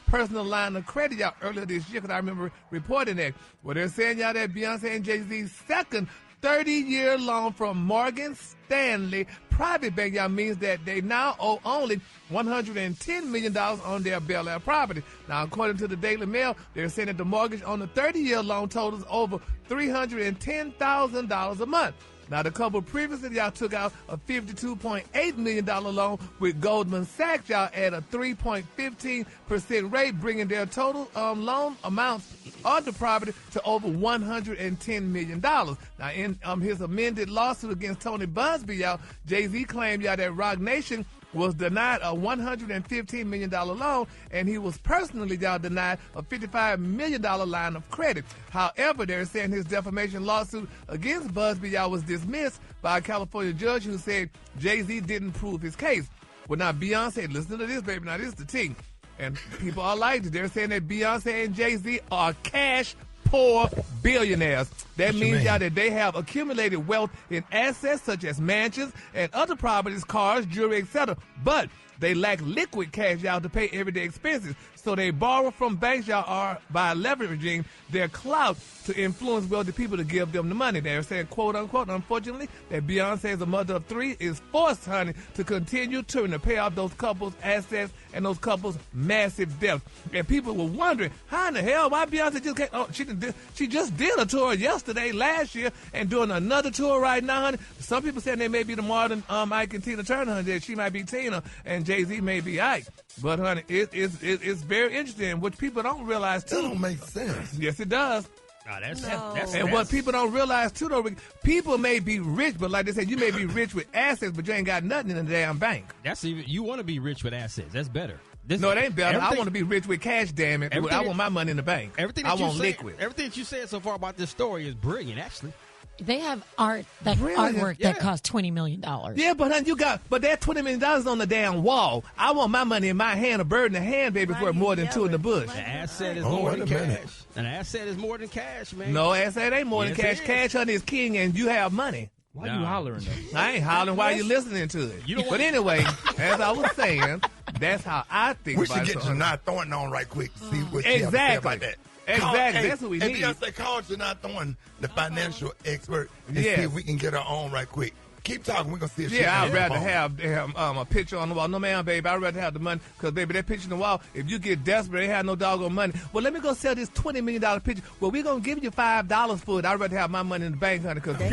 personal line of credit, y'all, earlier this year, because I remember reporting that. Well, they're saying, y'all, that Beyonce and Jay-Z's second 30-year loan from Morgan Stanley private bank, y'all, means that they now owe only $110 million on their Bel Air property. Now, according to the Daily Mail, they're saying that the mortgage on the 30-year loan totals over $310,000 a month. Now, the couple previously, y'all, took out a $52.8 million loan with Goldman Sachs, y'all, at a 3.15% rate, bringing their total loan amounts on the property to over $110 million. Now, in his amended lawsuit against Tony Busby, y'all, Jay-Z claimed, y'all, that Roc Nation was denied a $115 million loan, and he was personally, y'all, denied a $55 million line of credit. However, they're saying his defamation lawsuit against Busby, y'all, was dismissed by a California judge who said Jay-Z didn't prove his case. Well, now, Beyonce, listen to this, baby. Now, this is the thing. And people are like it. They're saying that Beyonce and Jay-Z are cash poor billionaires. That means, y'all, that they have accumulated wealth in assets such as mansions and other properties, cars, jewelry, etc. But they lack liquid cash, y'all, to pay everyday expenses. So they borrow from banks, y'all, are by leveraging their clout to influence wealthy people to give them the money. They're saying, quote unquote, unfortunately, that Beyonce, as a mother of three, is forced, honey, to continue to pay off those couples' assets and those couples' massive debts. And people were wondering, how in the hell, why Beyonce just can't, she just did a tour yesterday, last year, and doing another tour right now, honey. Some people saying they may be the modern Ike and Tina Turner, honey, that she might be Tina and Jay-Z may be Ike. But, honey, it's very interesting, which people don't realize, too. That don't make sense. Yes, it does. That's what people don't realize, too, though, people may be rich, but like they said, you may be rich with assets, but you ain't got nothing in the damn bank. That's even, you want to be rich with assets. That's better. No, it ain't better. I want to be rich with cash, damn it. I want my money in the bank. I want liquid. Everything that you said so far about this story is brilliant, actually. They have artwork that costs $20 million. Yeah, but honey, but that $20 million on the damn wall. I want my money in my hand, a bird in the hand, baby, for more than two in the bush. An asset is more than cash. An asset is more than cash, man. No, asset ain't more than cash. Cash, honey, is king, and you have money. Why you hollering, though? I ain't hollering while you listening to it. But anyway, as I was saying, that's how I think about it. We should get Janai Thornton on right quick to see what exactly. you have to say about that. Exactly, that's what we need. Beyonce called Janai Thornton, the financial expert, and see if we can get her on right quick. Keep talking. We're going to see if she I'd rather have a picture on the wall. No, man, baby, I'd rather have the money because, baby, that picture on the wall, if you get desperate, ain't have no doggone money. Well, let me go sell this $20 million picture. Well, we're going to give you $5 for it. I'd rather have my money in the bank, honey, because they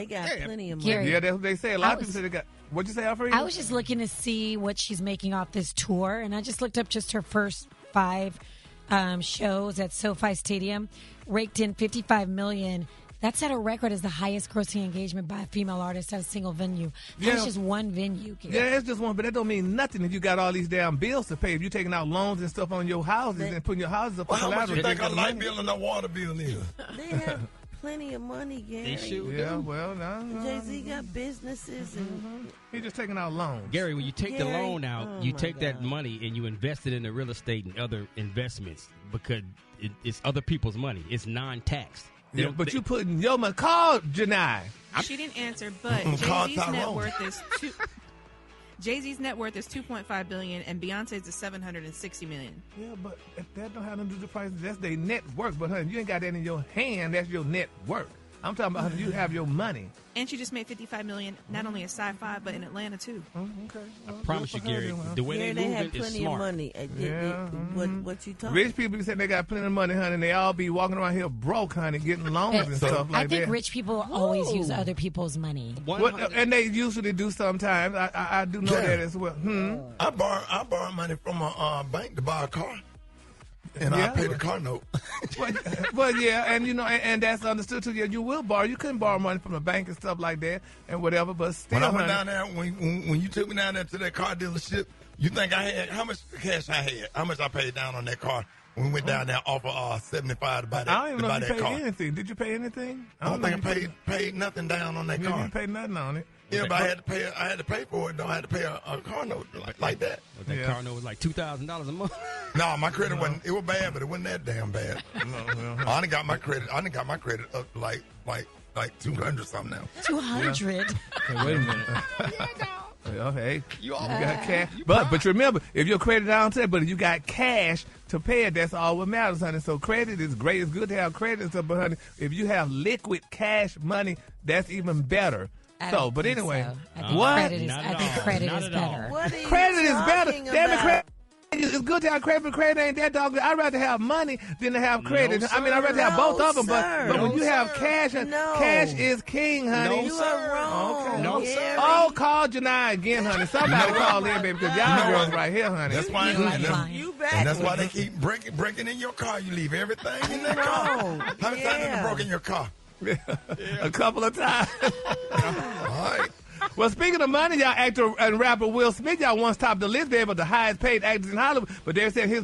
got plenty of money. Yeah, that's what they say. A lot of people say they got. What'd you say, Alfred? I was just looking to see what she's making off this tour, and I just looked up just her first 5 shows at SoFi Stadium, raked in $55 million. That set a record as the highest grossing engagement by a female artist at a single venue. That's just one venue. Gary. Yeah, it's just one, but that don't mean nothing if you got all these damn bills to pay. If you're taking out loans and stuff on your houses and putting your houses up for how much collateral. you think a light bill and a water bill is? They have plenty of money, Gary. Well, no. Jay-Z got businesses and he's just taking out loans. Gary, when you take the loan out, you take that money and you invest it in the real estate and other investments because it's other people's money. It's non-taxed. Yeah, but you putting your money. Call Janai. She didn't answer, but Jay-Z's net worth is Jay-Z's net worth is $2.5 billion, and Beyonce's is $760 million. Yeah, but if that don't have nothing to do with the price. That's their net worth. But honey, you ain't got that in your hand. That's your net worth. I'm talking about you have your money. And she just made $55 million, not only at Sci-Fi, but in Atlanta too. Okay. I promise you, Gary, the way they move it is smart. Money. What you talking? Rich people say they got plenty of money, honey, and they all be walking around here broke, honey, getting loans and stuff like that. I think rich people always use other people's money. And they usually do sometimes. I do know that as well. I borrow money from a bank to buy a car. And I pay the car note. Well, yeah, and and that's understood too. Yeah, you will borrow. You couldn't borrow money from the bank and stuff like that and whatever. But still, when I went down there, when you took me down there to that car dealership, you think I had how much cash I had? How much I paid down on that car? When we went down there off of 75 to buy that car. I don't even know if you paid anything. Did you pay anything? I don't think I paid nothing down on that car. You didn't pay nothing on it. Yeah, but I had to pay for it. Though I had to pay a car note like that. But that car note was like $2,000 a month. No, my credit wasn't. It was bad, but it wasn't that damn bad. I done got my credit. Up to like 200 something now. 200. Hey, wait a minute. Well, hey, you got cash. But remember, if your credit down today, but if you got cash to pay it, that's all what matters, honey. So credit is great. It's good to have credit and stuff, but honey, if you have liquid cash money, that's even better. But anyway, what? I think credit is better. Credit is better. Damn it, credit. It's good to have credit, but credit ain't that dog. I'd rather have money than to have credit. No, I mean, I'd rather have both of them, but when you have cash, No. cash is king, honey. You are wrong. Okay. No, sir. Oh, call Janai again, honey. Somebody call in, baby, because y'all girls right here, honey. That's why. You back. And that's why they keep breaking in your car. You leave everything in that car. How many times have you broken your car? A couple of times. All right. Well, speaking of money, y'all, actor and rapper Will Smith, y'all once topped the list there, but the highest paid actors in Hollywood. But they said his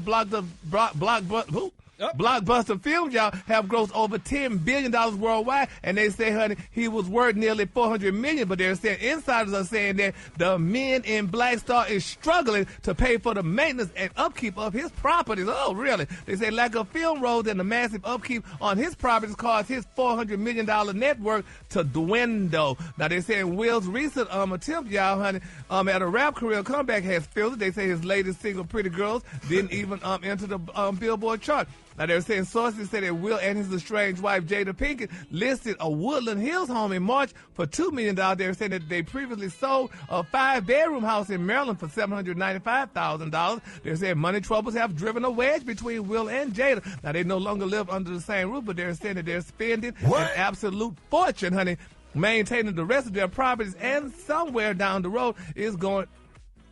Blockbuster Films, y'all, have grossed over $10 billion worldwide, and they say, honey, he was worth nearly $400 million, but they're saying, insiders are saying that the Men in Black star is struggling to pay for the maintenance and upkeep of his properties. Oh, really? They say lack of film roles and the massive upkeep on his properties caused his $400 million net worth to dwindle. Now, they're saying Will's recent attempt, y'all, honey, at a rap career comeback has failed. They say his latest single, Pretty Girls, didn't even enter the Billboard chart. Now, they're saying sources say that Will and his estranged wife, Jada Pinkett, listed a Woodland Hills home in March for $2 million. They're saying that they previously sold a 5-bedroom house in Maryland for $795,000. They're saying money troubles have driven a wedge between Will and Jada. Now, they no longer live under the same roof, but they're saying that they're spending an absolute fortune, honey, maintaining the rest of their properties, and somewhere down the road is going...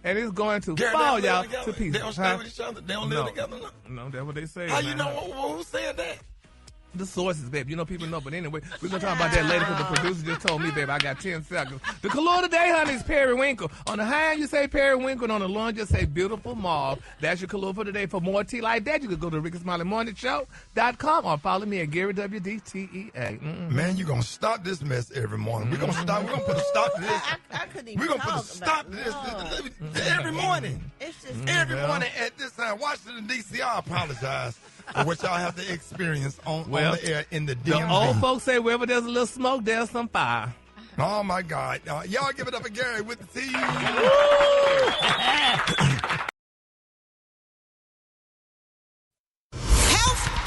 And it's going to fall, y'all, to pieces. They don't stay with each other? They don't live together? No, that's what they say. How you know? Who said that? The sources, babe. You know people know. But anyway, we're going to talk about that later because the producer just told me, babe, I got 10 seconds. The color today, honey, is periwinkle. On the high end, you say periwinkle. And on the low end, you say beautiful mauve. That's your color for today. For more tea like that, you can go to RickeySmileyMorningShow.com or follow me at Gary WDTEA. Mm-hmm. Man, you're going to stop this mess every morning. We're going to stop. We're going to put a stop to this. I couldn't even We're going to put a stop to this every morning. It's just every morning at this time. Washington, D.C., I apologize for what y'all have to experience on the air in the DMV. The old folks say wherever there's a little smoke, there's some fire. Oh, my God. Y'all give it up for Gary with the tea. Health,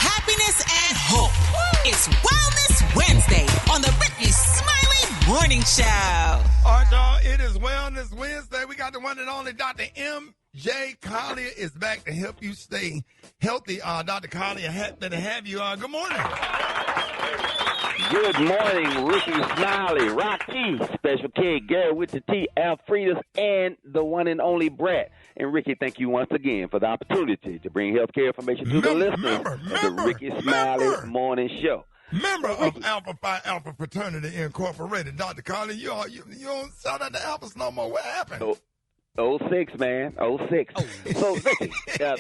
happiness, and hope. It's Wellness Wednesday on the Rickey Smiley Morning Show. All right, y'all. It is Wellness Wednesday. We got the one and only Dr. M.J. Collier is back to help you stay healthy. Dr. Collier, happy to have you. Good morning. Good morning, Rickey Smiley, Rocky, Special K, Gary with the T, Alfredas, and the one and only Brat. And Rickey, thank you once again for the opportunity to bring healthcare information to the listeners of the Rickey Smiley Morning Show. Member of Alpha Phi Alpha Fraternity Incorporated, Dr. Collier, you don't shout out the Alphas no more. What happened? 06, man. 06. So, Rickey,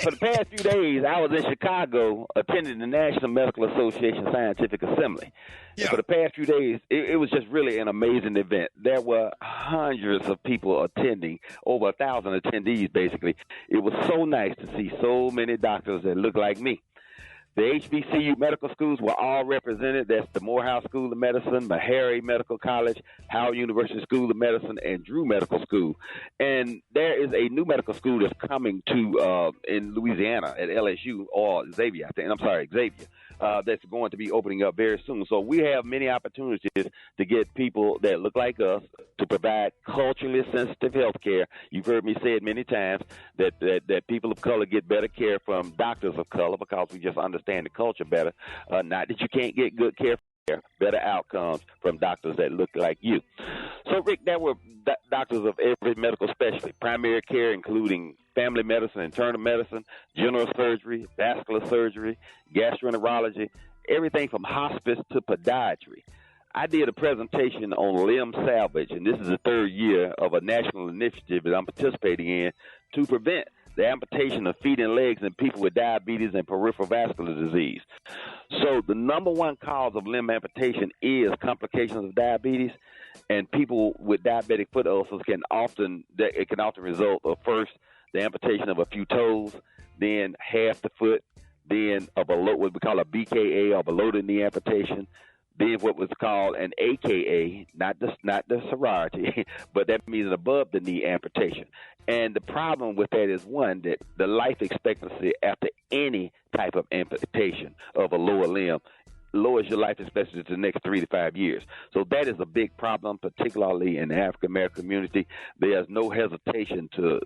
for the past few days, I was in Chicago attending the National Medical Association Scientific Assembly. Yeah. And for the past few days, it was just really an amazing event. There were hundreds of people attending, over 1,000 attendees, basically. It was so nice to see so many doctors that look like me. The HBCU medical schools were all represented. That's the Morehouse School of Medicine, Meharry Medical College, Howard University School of Medicine, and Drew Medical School. And there is a new medical school that's coming to in Louisiana at LSU or Xavier. That's going to be opening up very soon. So we have many opportunities to get people that look like us to provide culturally sensitive health care. You've heard me say it many times that people of color get better care from doctors of color because we just understand the culture better. Not that you can't get good care, better outcomes from doctors that look like you. So, Rick, there were doctors of every medical specialty, primary care, including family medicine, internal medicine, general surgery, vascular surgery, gastroenterology, everything from hospice to podiatry. I did a presentation on limb salvage, and this is the third year of a national initiative that I'm participating in to prevent the amputation of feet and legs in people with diabetes and peripheral vascular disease. So the number one cause of limb amputation is complications of diabetes, and people with diabetic foot ulcers can often result of first the amputation of a few toes, then half the foot, then what we call a BKA or below the knee amputation, then what was called an AKA, not the sorority, but that means an above the knee amputation. And the problem with that is, one, that the life expectancy after any type of amputation of a lower limb lowers your life expectancy to the next 3 to 5 years. So that is a big problem, particularly in the African American community. There's no hesitation to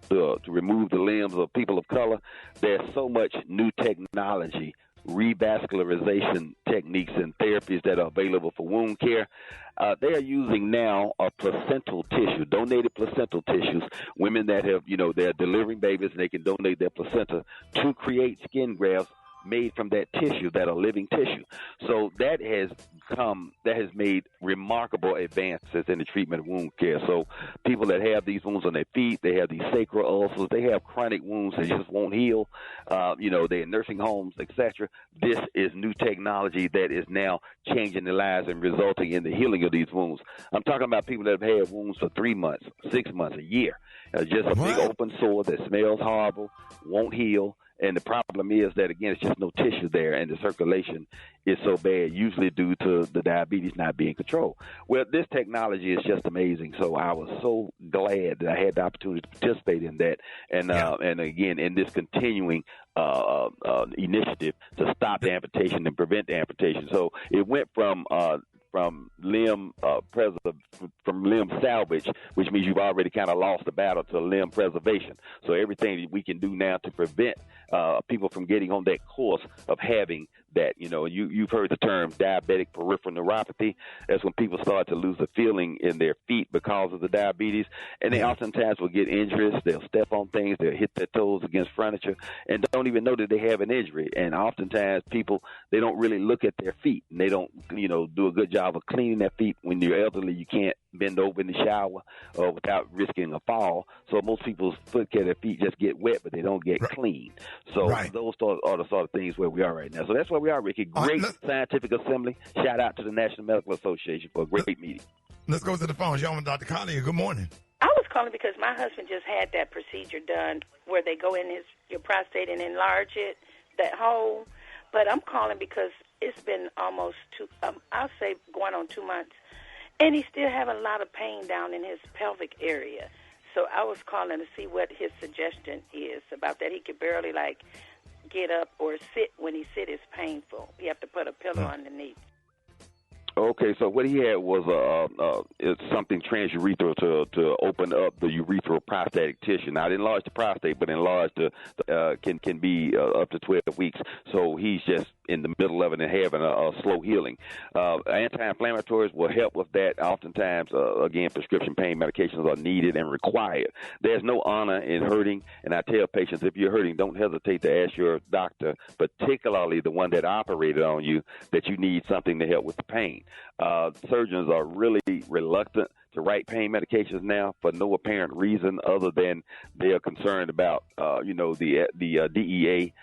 remove the limbs of people of color. There's so much new technology, revascularization techniques and therapies that are available for wound care. They are using now a placental tissue, donated placental tissues. Women that have, they're delivering babies and they can donate their placenta to create skin grafts made from that tissue, that are living tissue. So that has made remarkable advances in the treatment of wound care. So people that have these wounds on their feet, they have these sacral ulcers, they have chronic wounds that just won't heal, they're in nursing homes, etc. This is new technology that is now changing their lives and resulting in the healing of these wounds. I'm talking about people that have had wounds for 3 months, 6 months, a year. Just a big open sore that smells horrible, won't heal. And the problem is that, again, it's just no tissue there, and the circulation is so bad, usually due to the diabetes not being controlled. Well, this technology is just amazing. So I was so glad that I had the opportunity to participate in that. And again, in this continuing initiative to stop the amputation and prevent the amputation. So it went from limb salvage, which means you've already kind of lost the battle, to limb preservation. So everything that we can do now to prevent people from getting on that course of having that, you've heard the term diabetic peripheral neuropathy. That's when people start to lose the feeling in their feet because of the diabetes, and they oftentimes will get injuries. They'll step on things, they'll hit their toes against furniture, and don't even know that they have an injury. And oftentimes people, they don't really look at their feet, and they don't, do a good job of cleaning their feet. When you're elderly, you can't bend over in the shower without risking a fall. So most people's foot care, their feet just get wet, but they don't get clean. So those are the sort of things where we are right now. So that's where we are, Ricky. Great scientific assembly. Shout out to the National Medical Association for a great meeting. Let's go to the phone. You're on with Dr. Collier. Good morning. I was calling because my husband just had that procedure done where they go in your prostate and enlarge it, that hole. But I'm calling because it's been almost I'll say going on 2 months, and he's still having a lot of pain down in his pelvic area. So I was calling to see what his suggestion is about that. He could barely, get up or sit. When he sit, it's painful. You have to put a pillow underneath. Okay, so what he had was it's something transurethral to open up the urethral prostatic tissue. Now, it enlarged the prostate, but enlarged can be up to 12 weeks. So he's just in the middle of it and having a slow healing. Anti-inflammatories will help with that. Oftentimes, again, prescription pain medications are needed and required. There's no honor in hurting, and I tell patients, if you're hurting, don't hesitate to ask your doctor, particularly the one that operated on you, that you need something to help with the pain. Surgeons are really reluctant to write pain medications now for no apparent reason other than they're concerned about, the DEA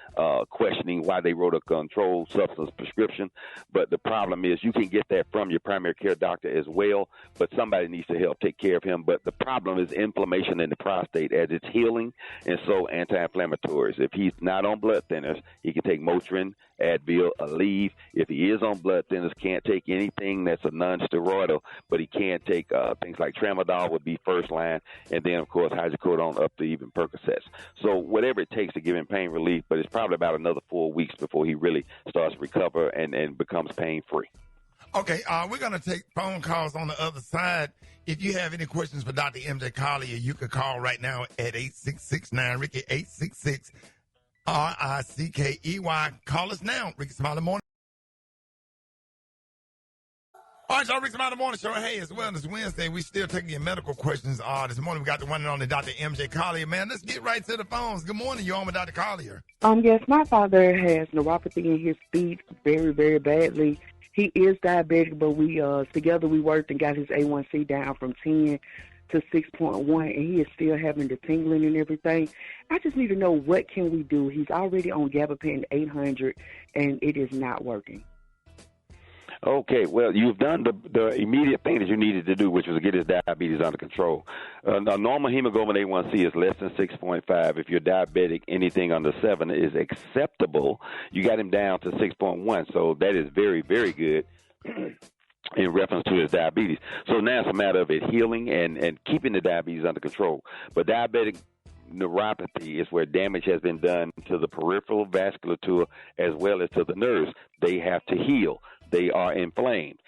questioning why they wrote a controlled substance prescription. But the problem is you can get that from your primary care doctor as well, but somebody needs to help take care of him. But the problem is inflammation in the prostate as it's healing, and so anti-inflammatories. If he's not on blood thinners, he can take Motrin, Advil, Aleve. If he is on blood thinners, can't take anything that's a non-steroidal, but he can take things like Tramadol would be first line, and then, of course, hydrocodone up to even Percocets. So whatever it takes to give him pain relief, but it's probably about another 4 weeks before he really starts to recover and becomes pain-free. Okay, we're going to take phone calls on the other side. If you have any questions for Dr. M.J. Collier, you can call right now at 8669-RICKY, 866-RICKEY. Call us now, Rickey Smiley Morning. All right, y'all, Rickey Smiley Morning Show. Hey, it's Wellness Wednesday. We still taking your medical questions. This morning we got the one and only Dr. M.J. Collier. Man, let's get right to the phones. Good morning. You're on with Dr. Collier. Yes, my father has neuropathy in his feet very, very badly. He is diabetic, but we together we worked and got his A1C down from 10 to 6.1, and he is still having the tingling and everything. I just need to know, what can we do? He's already on gabapentin 800, and it is not working. Okay, well, you've done the immediate thing that you needed to do, which was to get his diabetes under control. A normal hemoglobin A1C is less than 6.5. If you're diabetic, anything under 7 is acceptable. You got him down to 6.1, so that is very, very good in reference to his diabetes. So now it's a matter of it healing and keeping the diabetes under control. But diabetic neuropathy is where damage has been done to the peripheral vasculature as well as to the nerves. They have to heal. They are inflamed.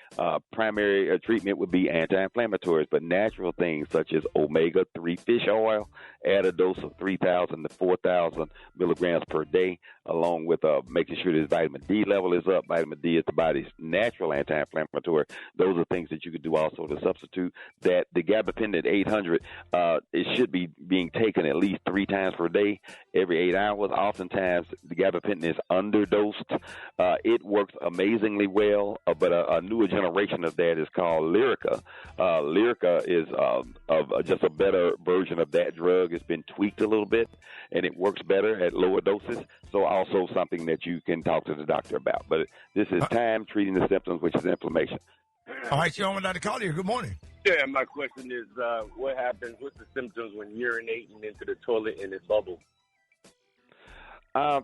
Primary treatment would be anti-inflammatories, but natural things such as omega-3 fish oil, add a dose of 3,000 to 4,000 milligrams per day, along with making sure that vitamin D level is up. Vitamin D is the body's natural anti-inflammatory. Those are things that you could do also to substitute that. The gabapentin 800, it should be being taken at least 3 times per day, every 8 hours. Oftentimes, the gabapentin is underdosed. It works amazingly well, but a newer generation of that is called Lyrica. Lyrica is just a better version of that drug. It's been tweaked a little bit, and it works better at lower doses. So also something that you can talk to the doctor about. But this is time treating the symptoms, which is inflammation. All right, you're on with Dr. Collier. Good morning. Yeah, my question is, what happens, what's the symptoms when urinating into the toilet and it bubbles?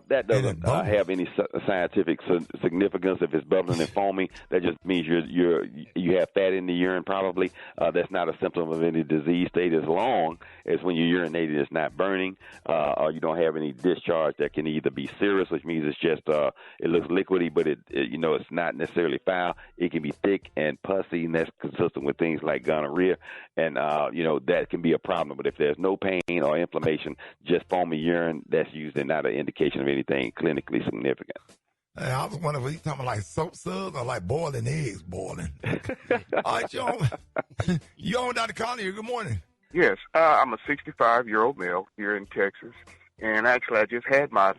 That doesn't have any scientific significance. If it's bubbling and foaming, that just means you have fat in the urine probably. That's not a symptom of any disease state, as long as when you're urinating it's not burning, or you don't have any discharge that can either be serous, which means it's just it looks liquidy, but it's not necessarily foul. It can be thick and pussy, and that's consistent with things like gonorrhea, and that can be a problem. But if there's no pain or inflammation, just foamy urine, that's usually not an indication of anything clinically significant. I was wondering if he's talking like soap suds or like boiling eggs boiling. All right, you on Dr. Collier. Good morning. Yes, I'm a 65-year-old male here in Texas, and actually I just had my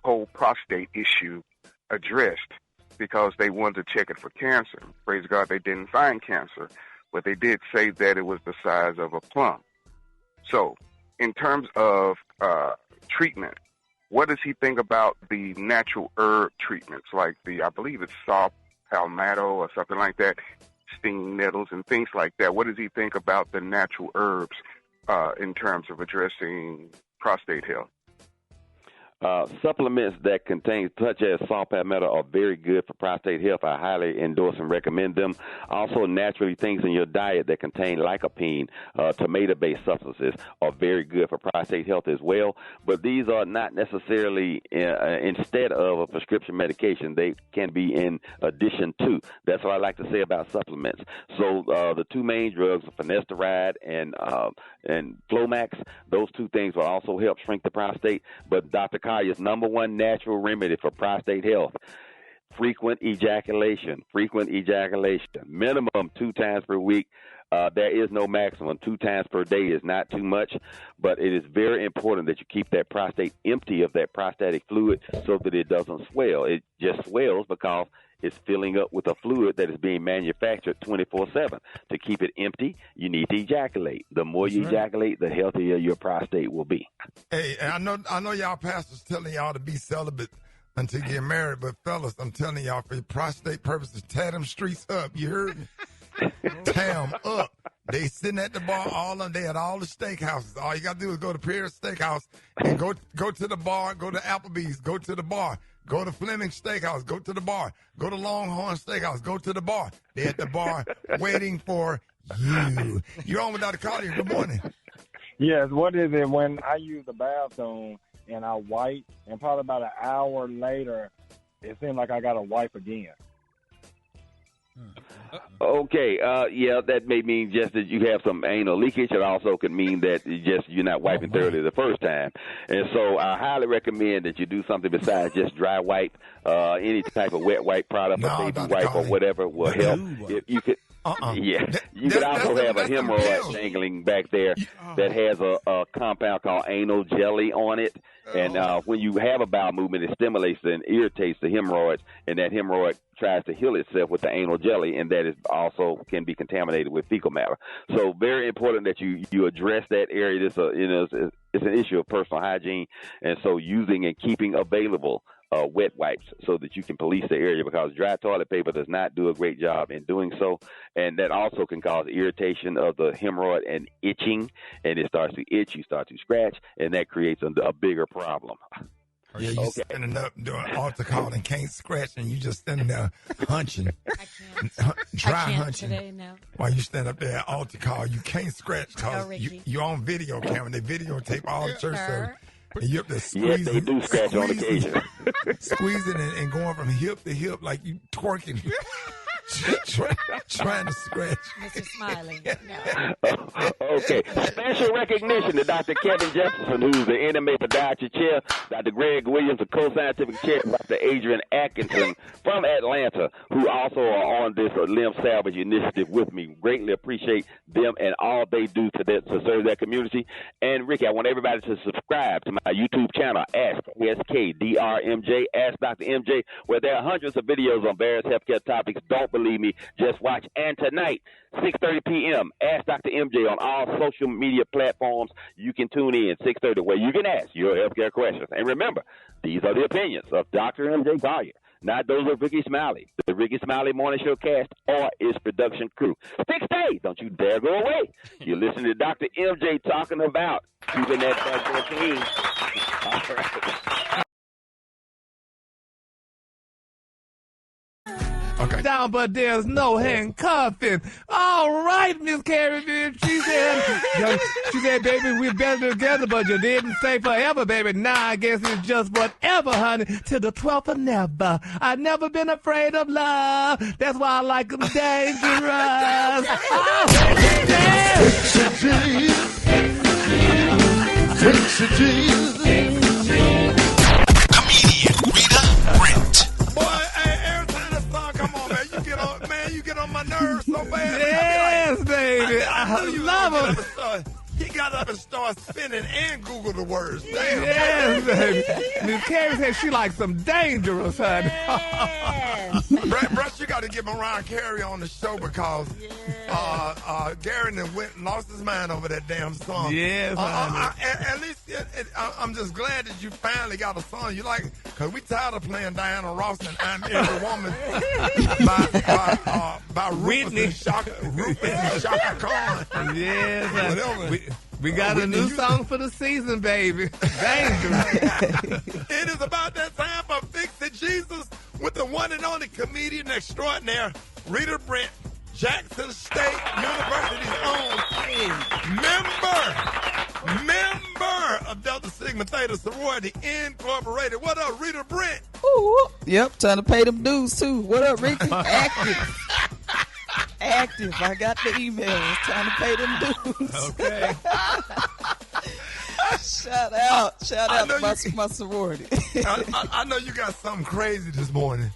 whole prostate issue addressed because they wanted to check it for cancer. Praise God, they didn't find cancer, but they did say that it was the size of a plum. So, in terms of treatment, what does he think about the natural herb treatments, like I believe it's saw palmetto or something like that, stinging nettles and things like that? What does he think about the natural herbs in terms of addressing prostate health? Supplements that contain, such as saw palmetto, are very good for prostate health. I highly endorse and recommend them. Also, naturally, things in your diet that contain lycopene, tomato-based substances, are very good for prostate health as well. But these are not necessarily instead of a prescription medication. They can be in addition to. That's what I like to say about supplements. So the two main drugs are finasteride and Flomax. Those two things will also help shrink the prostate. But Dr. Collier's number one natural remedy for prostate health: frequent ejaculation. Minimum 2 times per week. There is no maximum. 2 times per day is not too much, but it is very important that you keep that prostate empty of that prostatic fluid so that it doesn't swell. It just swells because it's filling up with a fluid that is being manufactured 24/7. To keep it empty, you need to ejaculate. The more you ejaculate, the healthier your prostate will be. Hey, I know y'all pastors telling y'all to be celibate until you get married, but fellas, I'm telling y'all, for your prostate purposes, tear them streets up. You heard me? Tear them up. They sitting at the bar, all of them. They at all the steakhouses. All you got to do is go to Pierre's Steakhouse and go to the bar, go to Applebee's, go to the bar. Go to Fleming Steakhouse, go to the bar. Go to Longhorn Steakhouse, go to the bar. They're at the bar waiting for you. You're on with Dr. Collier. Good morning. Yes, what is it when I use the bathroom and I wipe, and probably about an hour later, it seems like I got to wipe again? Okay, that may mean just that you have some anal leakage. It also could mean that you're not wiping thoroughly the first time. And so I highly recommend that you do something besides just dry wipe. Any type of wet wipe product, a baby wipe or whatever will help. If you could. You could also have a hemorrhoid dangling back there that has a compound called anal jelly on it. And when you have a bowel movement, it stimulates and irritates the hemorrhoids, and that hemorrhoid tries to heal itself with the anal jelly, and that is also can be contaminated with fecal matter. So very important that you address that area. It's an issue of personal hygiene, and so using and keeping available wet wipes so that you can police the area, because dry toilet paper does not do a great job in doing so, and that also can cause irritation of the hemorrhoid and itching, and it starts to itch, you start to scratch, and that creates a bigger problem. Yeah, you standing up doing altar call and can't scratch, and you just standing there hunching. Dry hunching. Today, no. While you stand up there at altar call, you can't scratch because you're on video camera. They videotape all the church service. And you're up there squeezing. Yes, they do scratch on occasion. Squeezing and going from hip to hip like you twerking. Trying to scratch. Mr. Smiley. Okay. Special recognition to Dr. Kevin Jefferson, who's the NMA podiatry chair, Dr. Greg Williams, the co-scientific chair, Dr. Adrian Atkinson from Atlanta, who also are on this limb salvage initiative with me. Greatly appreciate them and all they do to serve their community. And Ricky, I want everybody to subscribe to my YouTube channel, Ask SKDRMJ, Ask Dr. MJ, where there are hundreds of videos on various healthcare topics. Don't believe me, just watch. And tonight, 6:30 p.m., Ask Dr. MJ on all social media platforms. You can tune in 6:30, where you can ask your healthcare questions. And remember, these are the opinions of Dr. MJ Collier, not those of Rickey Smiley, the Rickey Smiley Morning Show cast, or its production crew. 6 don't you dare go away. You're listening to Dr. MJ talking about keeping that vaccine. All right. Okay. Down, but there's no handcuffing. All right, Miss Carrie, she said, baby, we're better together, but you didn't say forever, baby. Now I guess it's just whatever, honey, till the 12th of never. I've never been afraid of love. That's why I like them dangerous. Comedian Rita, Brent. Boy, every time that song come on, man, you get on my nerves so bad. Yes, baby. I love him. He got up and started spinning and Googled the words. Damn. Yes, baby. Miss Carrie said she likes some dangerous, honey. Brett, you got to get Mariah Carey on the show because Gary went and lost his mind over that damn song. Yes, at least I'm just glad that you finally got a song you like, because we tired of playing Diana Ross and I'm Every Woman by Whitney. Rufus and Shaka Khan. Yes, whatever. We got a new song for the season, baby. Dangerous. It is about that time for Fix It Jesus with the one and only comedian extraordinaire, Rita Brent, Jackson State University's own member of Delta Sigma Theta Sorority Incorporated. What up, Rita Brent? Ooh, yep, trying to pay them dues too. What up, Ricky? Active. I got the emails trying to pay them dues. Okay. Shout out to my sorority. I know you got something crazy this morning.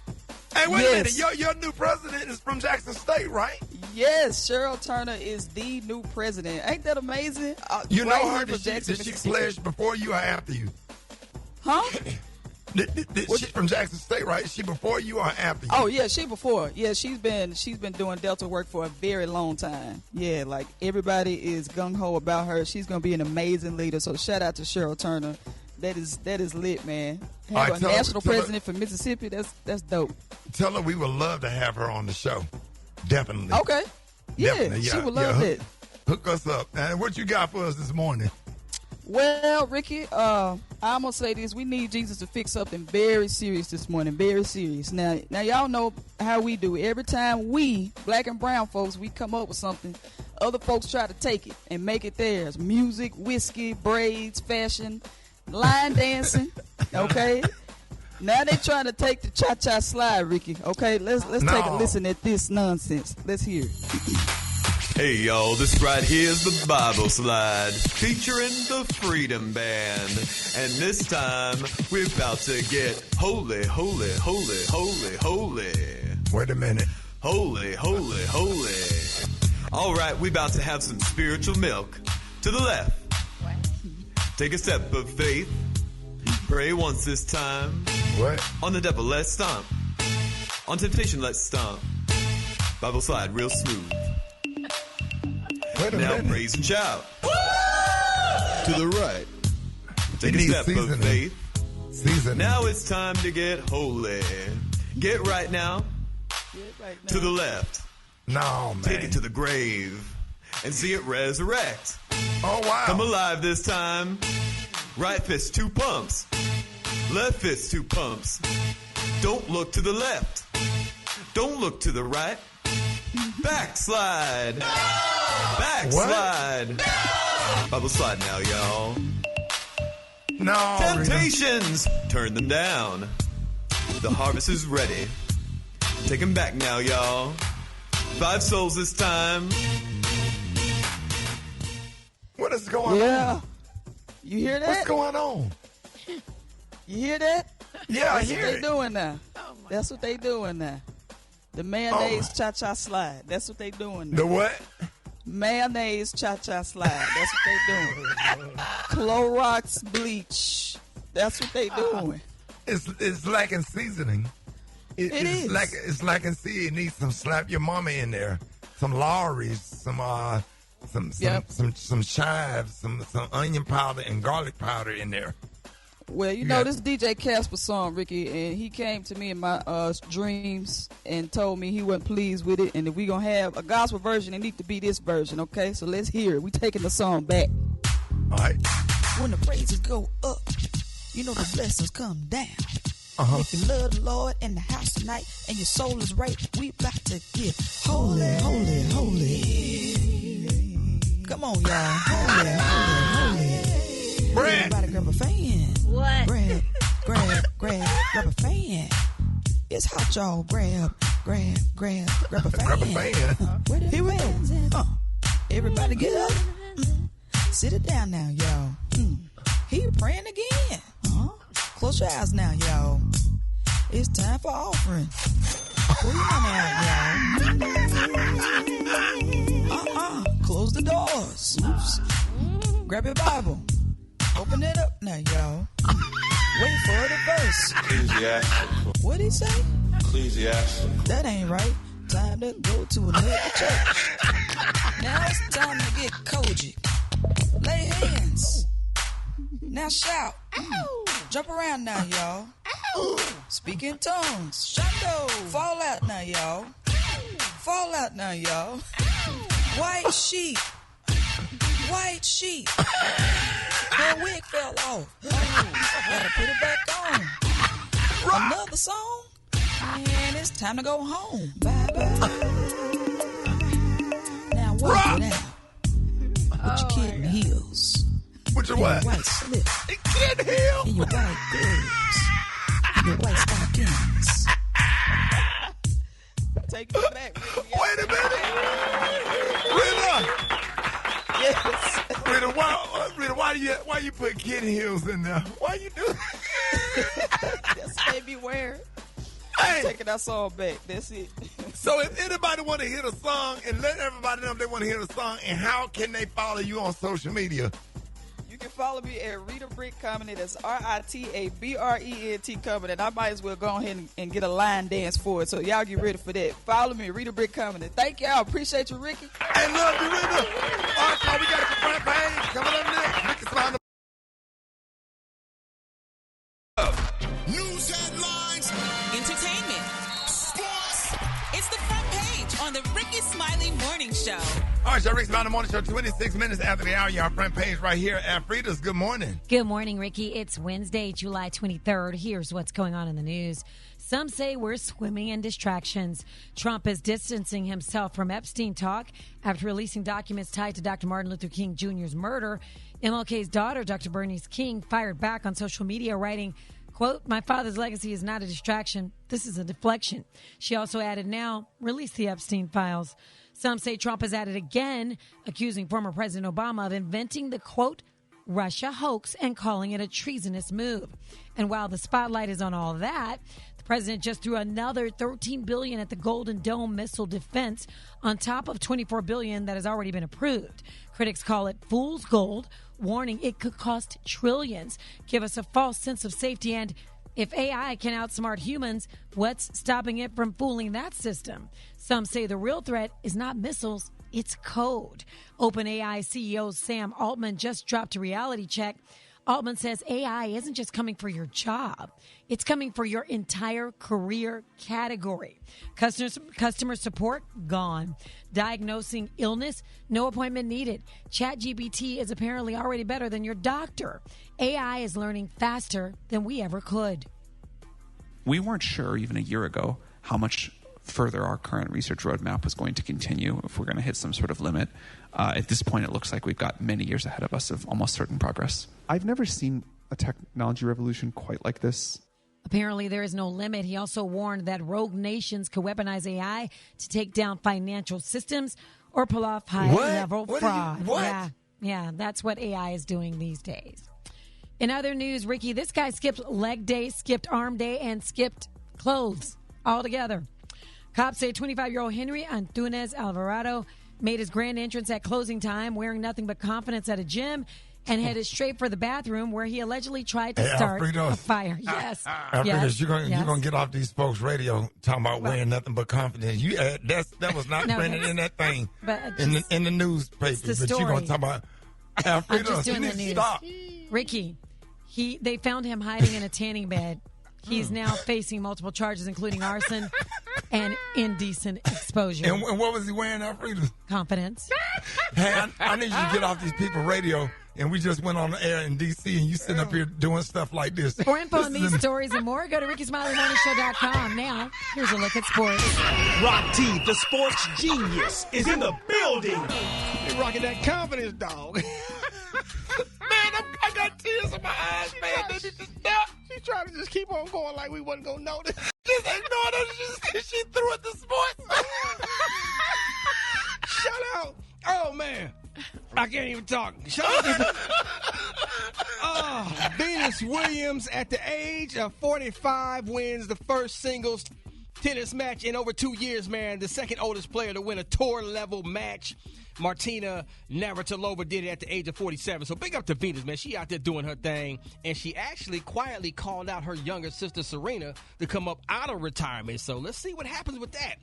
Hey, wait a minute. Your new president is from Jackson State, right? Yes, Cheryl Turner is the new president. Ain't that amazing? You know her? Did she pledge before you or after you? Huh? She's from Jackson State, right? Is she before you or after you? Oh yeah, she before. Yeah, she's been doing Delta work for a very long time. Yeah, like everybody is gung ho about her. She's gonna be an amazing leader. So shout out to Cheryl Turner. That is lit, man. Have a national president for Mississippi. That's dope. Tell her we would love to have her on the show. Definitely. Okay. Yeah, definitely. she would love it. Hook us up. And what you got for us this morning? Well, Ricky, I'm gonna say this: we need Jesus to fix something very serious this morning. Very serious. Now, y'all know how we do. Every time we, black and brown folks, we come up with something, other folks try to take it and make it theirs. Music, whiskey, braids, fashion, line dancing. Okay. Now they trying to take the cha-cha slide, Ricky. Okay, let's take a listen at this nonsense. Let's hear it. Hey y'all, this right here is the Bible Slide featuring the Freedom Band. And this time, we're about to get holy, holy, holy, holy, holy. Wait a minute. Holy, holy, holy. All right, we're about to have some spiritual milk. To the left. Take a step of faith. Pray once this time. What? On the devil, let's stomp. On temptation, let's stomp. Bible Slide real smooth. Now praise and shout. To the right. Take a step of faith. Now it's time to get holy. Get right now. To the left. No, man. Take it to the grave and see it resurrect. Oh, wow. Come alive this time. Right fist, 2 pumps. Left fist, 2 pumps. Don't look to the left. Don't look to the right. Backslide. Backslide. Bible slide now, y'all. No. Temptations. Turn them down. The harvest is ready. Take 'em back now, y'all. 5 souls this time. What is going on? You hear that? What's going on? You hear that? Yeah, I That's hear what they it. doing now. That's what they doing now. The mayonnaise cha-cha slide. That's what they doing now. The what? Mayonnaise cha-cha slide. That's what they doing. Clorox bleach. That's what they doing. It's lacking seasoning. It is. It's lacking seasoning. It needs some slap your mama in there. Some Lawry's, some chives, some onion powder and garlic powder in there. Well, you know, this DJ Casper song, Ricky, and he came to me in my dreams and told me he wasn't pleased with it, and if we gonna have a gospel version, it need to be this version, okay? So let's hear it. We taking the song back. All right. When the praises go up, you know the blessings come down. Uh-huh. If you love the Lord in the house tonight and your soul is right, we about to get holy, holy, holy. Come on, y'all. Holy, holy, holy. Brent. Everybody grab a fan. What? Grab a fan. It's hot, y'all. Grab a fan. Grab a fan. Here we go. Everybody get up. Sit it down now, y'all. He praying again. Close your eyes now, y'all. It's time for offering. Pull your money out, y'all. Close the doors. Oops. Grab your Bible. Open it up now, y'all. Wait for the verse. Ecclesiastes. What'd he say? Ecclesiastes. That ain't right. Time to go to another church. Now it's time to get Kojic. Lay hands. Now shout. Jump around now, y'all. Speak in tongues. Shando. Fall out now, y'all. Fall out now, y'all. White sheep. White sheep. Her wig fell off. Gotta put it back on. Another song. And it's time to go home. Bye-bye. Now walk it out. Put your kitten heels. Put your what? White slip. Kitten heel. And your white gloves. And your white stockings. Take it back. Wait a minute. Rita. Yes. Rita, why you put kitten heels in there? Why you do that? That's what they be wearing. Hey. Taking that song back. That's it. So if anybody want to hear the song, and let everybody know if they want to hear the song, and how can they follow you on social media? You can follow me at Rita Brent Comedy. That's RITABRENT Comedy. And I might as well go ahead and get a line dance for it. So y'all get ready for that. Follow me, Rita Brent Comedy. Thank y'all. Appreciate you, Ricky. Hey, love you, Rita. All right, y'all, we got a front page coming up next. Ricky Smiley. News headlines, entertainment, sports. It's the front page on the Rickey Smiley Morning Show. All right, y'all, Ricky Smiley Morning Show, 26 minutes after the hour. Y'all front page right here at Frida's. Good morning. Good morning, Ricky. It's Wednesday, July 23rd. Here's what's going on in the news. Some say we're swimming in distractions. Trump is distancing himself from Epstein talk after releasing documents tied to Dr. Martin Luther King Jr.'s murder. MLK's daughter, Dr. Bernice King, fired back on social media, writing, quote, "My father's legacy is not a distraction. This is a deflection." She also added, "Now, release the Epstein files." Some say Trump is at it again, accusing former President Obama of inventing the, quote, Russia hoax and calling it a treasonous move. And while the spotlight is on all that, the president just threw another $13 billion at the Golden Dome missile defense on top of $24 billion that has already been approved. Critics call it fool's gold, warning it could cost trillions, give us a false sense of safety, and if AI can outsmart humans, what's stopping it from fooling that system? Some say the real threat is not missiles, it's code. OpenAI CEO Sam Altman just dropped a reality check. Altman says AI isn't just coming for your job. It's coming for your entire career category. Customer support, gone. Diagnosing illness, no appointment needed. ChatGPT is apparently already better than your doctor. AI is learning faster than we ever could. We weren't sure even a year ago how much further our current research roadmap was going to continue, if we're going to hit some sort of limit. At this point, it looks like we've got many years ahead of us of almost certain progress. I've never seen a technology revolution quite like this. Apparently, there is no limit. He also warned that rogue nations could weaponize AI to take down financial systems or pull off high-level fraud. Yeah, that's what AI is doing these days. In other news, Ricky, this guy skipped leg day, skipped arm day, and skipped clothes altogether. Cops say 25-year-old Henry Antunes Alvarado made his grand entrance at closing time wearing nothing but confidence at a gym and headed straight for the bathroom where he allegedly tried to start a fire. Yes. Alfredo, you're gonna get off these folks' radio talking about wearing nothing but confidence. That was not printed in that thing in the newspaper. But you're gonna talk about Alfredo. I'm just doing the news. Stop. Ricky, they found him hiding in a tanning bed. He's now facing multiple charges, including arson and indecent exposure. And what was he wearing, Alfredo? Confidence. Hey, I need you to get off these people's radio. And we just went on the air in D.C. and you sitting up here doing stuff like this. For info on these stories and more, go to RickySmileyMorningShow.com. Now, here's a look at sports. Rock T, the sports genius, is in the building. They rocking that confidence, dog. Man, I got tears in my eyes, man. They need to stop. She's trying to just keep on going like we wasn't going to notice. Just ignore that. She threw it to sports. Shout out. Oh, man. I can't even talk. Shut up. Venus Williams, at the age of 45, wins the first singles tennis match in over 2 years, man. The second oldest player to win a tour-level match. Martina Navratilova did it at the age of 47. So big up to Venus, man. She out there doing her thing. And she actually quietly called out her younger sister, Serena, to come up out of retirement. So let's see what happens with that.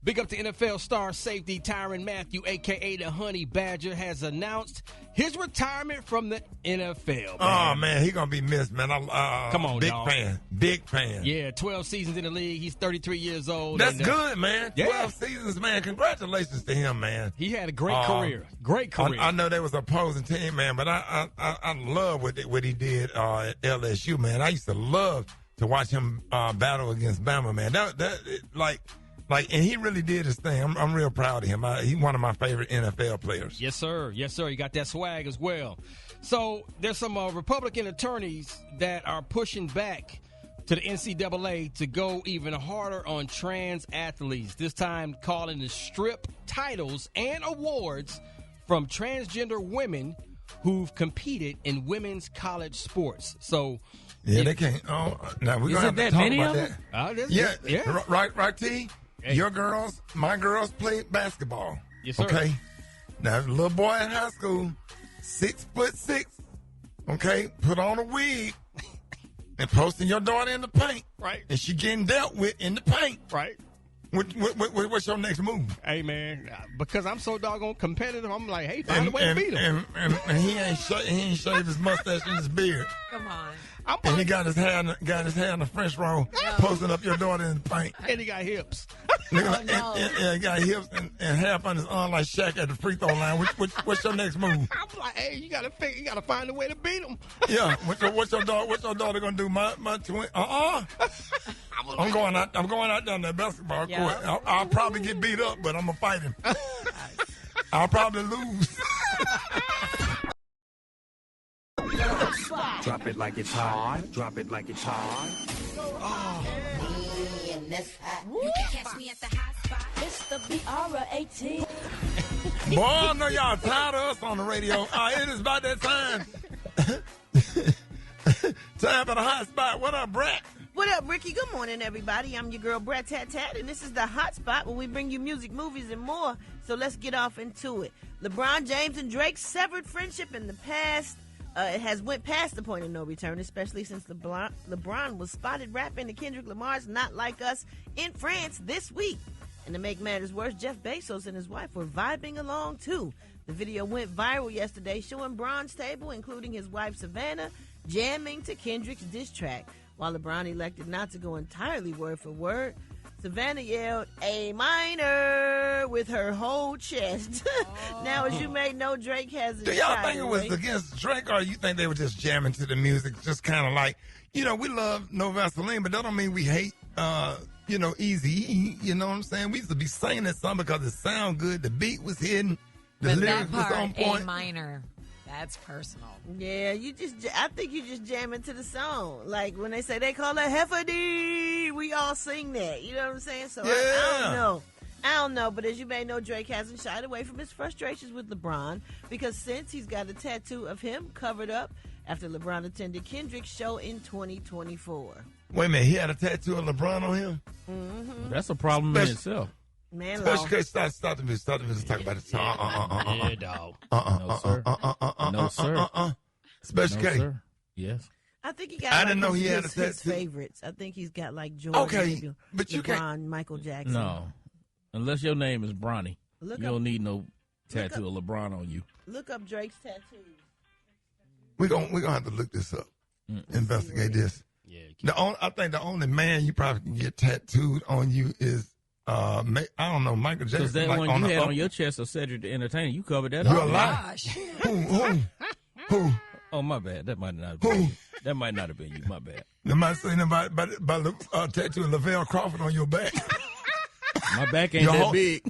Big up to NFL star safety Tyrann Mathieu, a.k.a. the Honey Badger, has announced his retirement from the NFL. Man. Oh, man, he going to be missed, man. Come on, big dog. Big fan. Yeah, 12 seasons in the league. He's 33 years old. That's good, man. Yeah. 12 seasons, man. Congratulations to him, man. He had a great career. Great career. I know there was an opposing team, man, but I love what he did at LSU, man. I used to love to watch him battle against Bama, man. And he really did his thing. I'm real proud of him. He's one of my favorite NFL players. Yes, sir. Yes, sir. He got that swag as well. So there's some Republican attorneys that are pushing back to the NCAA to go even harder on trans athletes, this time calling to strip titles and awards from transgender women who've competed in women's college sports. So yeah, they can't. Oh, now we're gonna have to talk about that. Yeah. Right, T. Hey. Your girls, my girls played basketball. Yes, sir. Okay. Now, the little boy in high school, 6'6", okay, put on a wig and posting your daughter in the paint. Right. And she getting dealt with in the paint. Right. What's your next move? Hey, man, because I'm so doggone competitive, I'm like, hey, find a way to beat him. And he ain't shaved his mustache and his beard. Come on. And he got his hair in the French roll, posting up your daughter in the paint. And he got hips. He got hips and half on his arm like Shaq at the free throw line. What's your next move? I'm like, hey, you gotta find a way to beat him. Yeah. What's your daughter gonna do? My twin? I'm going out down that basketball court. I'll probably get beat up, but I'm gonna fight him. I'll probably lose. Drop it like it's hot. Drop it like it's hot. You can catch me at the hot spot. It's the BR18. Boy, I know y'all tired of us on the radio. It is about that time. Time for the hot spot. What up, Brat? What up, Ricky? Good morning, everybody. I'm your girl, Brat, and this is the hot spot where we bring you music, movies, and more. So let's get off into it. LeBron James and Drake's severed friendship in the past has went past the point of no return, especially since LeBron was spotted rapping to Kendrick Lamar's Not Like Us in France this week. And to make matters worse, Jeff Bezos and his wife were vibing along, too. The video went viral yesterday, showing Bron's table, including his wife Savannah, jamming to Kendrick's diss track. While LeBron elected not to go entirely word for word, Savannah yelled A minor with her whole chest. Now, as you may know, Drake has. Do y'all think it was against Drake, or you think they were just jamming to the music, just kind of like, we love No Vaseline, but that don't mean we hate, Easy. You know what I'm saying? We used to be singing that song because it sounded good, the beat was hidden, the lyrics was on point. A minor. That's personal. Yeah, I think you just jam into the song. Like when they say they call it Hefferdy, we all sing that. You know what I'm saying? So I don't know, but as you may know, Drake hasn't shied away from his frustrations with LeBron because since he's got a tattoo of him covered up after LeBron attended Kendrick's show in 2024. Wait a minute, he had a tattoo of LeBron on him? Mm-hmm. That's a problem in itself. Man, Special case, stop the music. Let's talk about it. Yeah, dog. No, sir. No, sir. Special case. Sir. Yes. I think he got. I didn't know he had his favorites. I think he's got like Jordan, but you LeBron, Michael Jackson. No, unless your name is Bronny, you don't need no tattoo of LeBron on you. Look up Drake's tattoos. We're gonna have to look this up, investigate this. Yeah. I think the only man you probably can get tattooed on you is I don't know, Michael Jackson. Because that like one you had on your chest of Cedric the Entertainer, you covered that You're up. alive. Who? Oh, my bad. That might not have been you. That might not have been you. My bad. You might say about the tattoo of Lavelle Crawford on your back. My back ain't that big.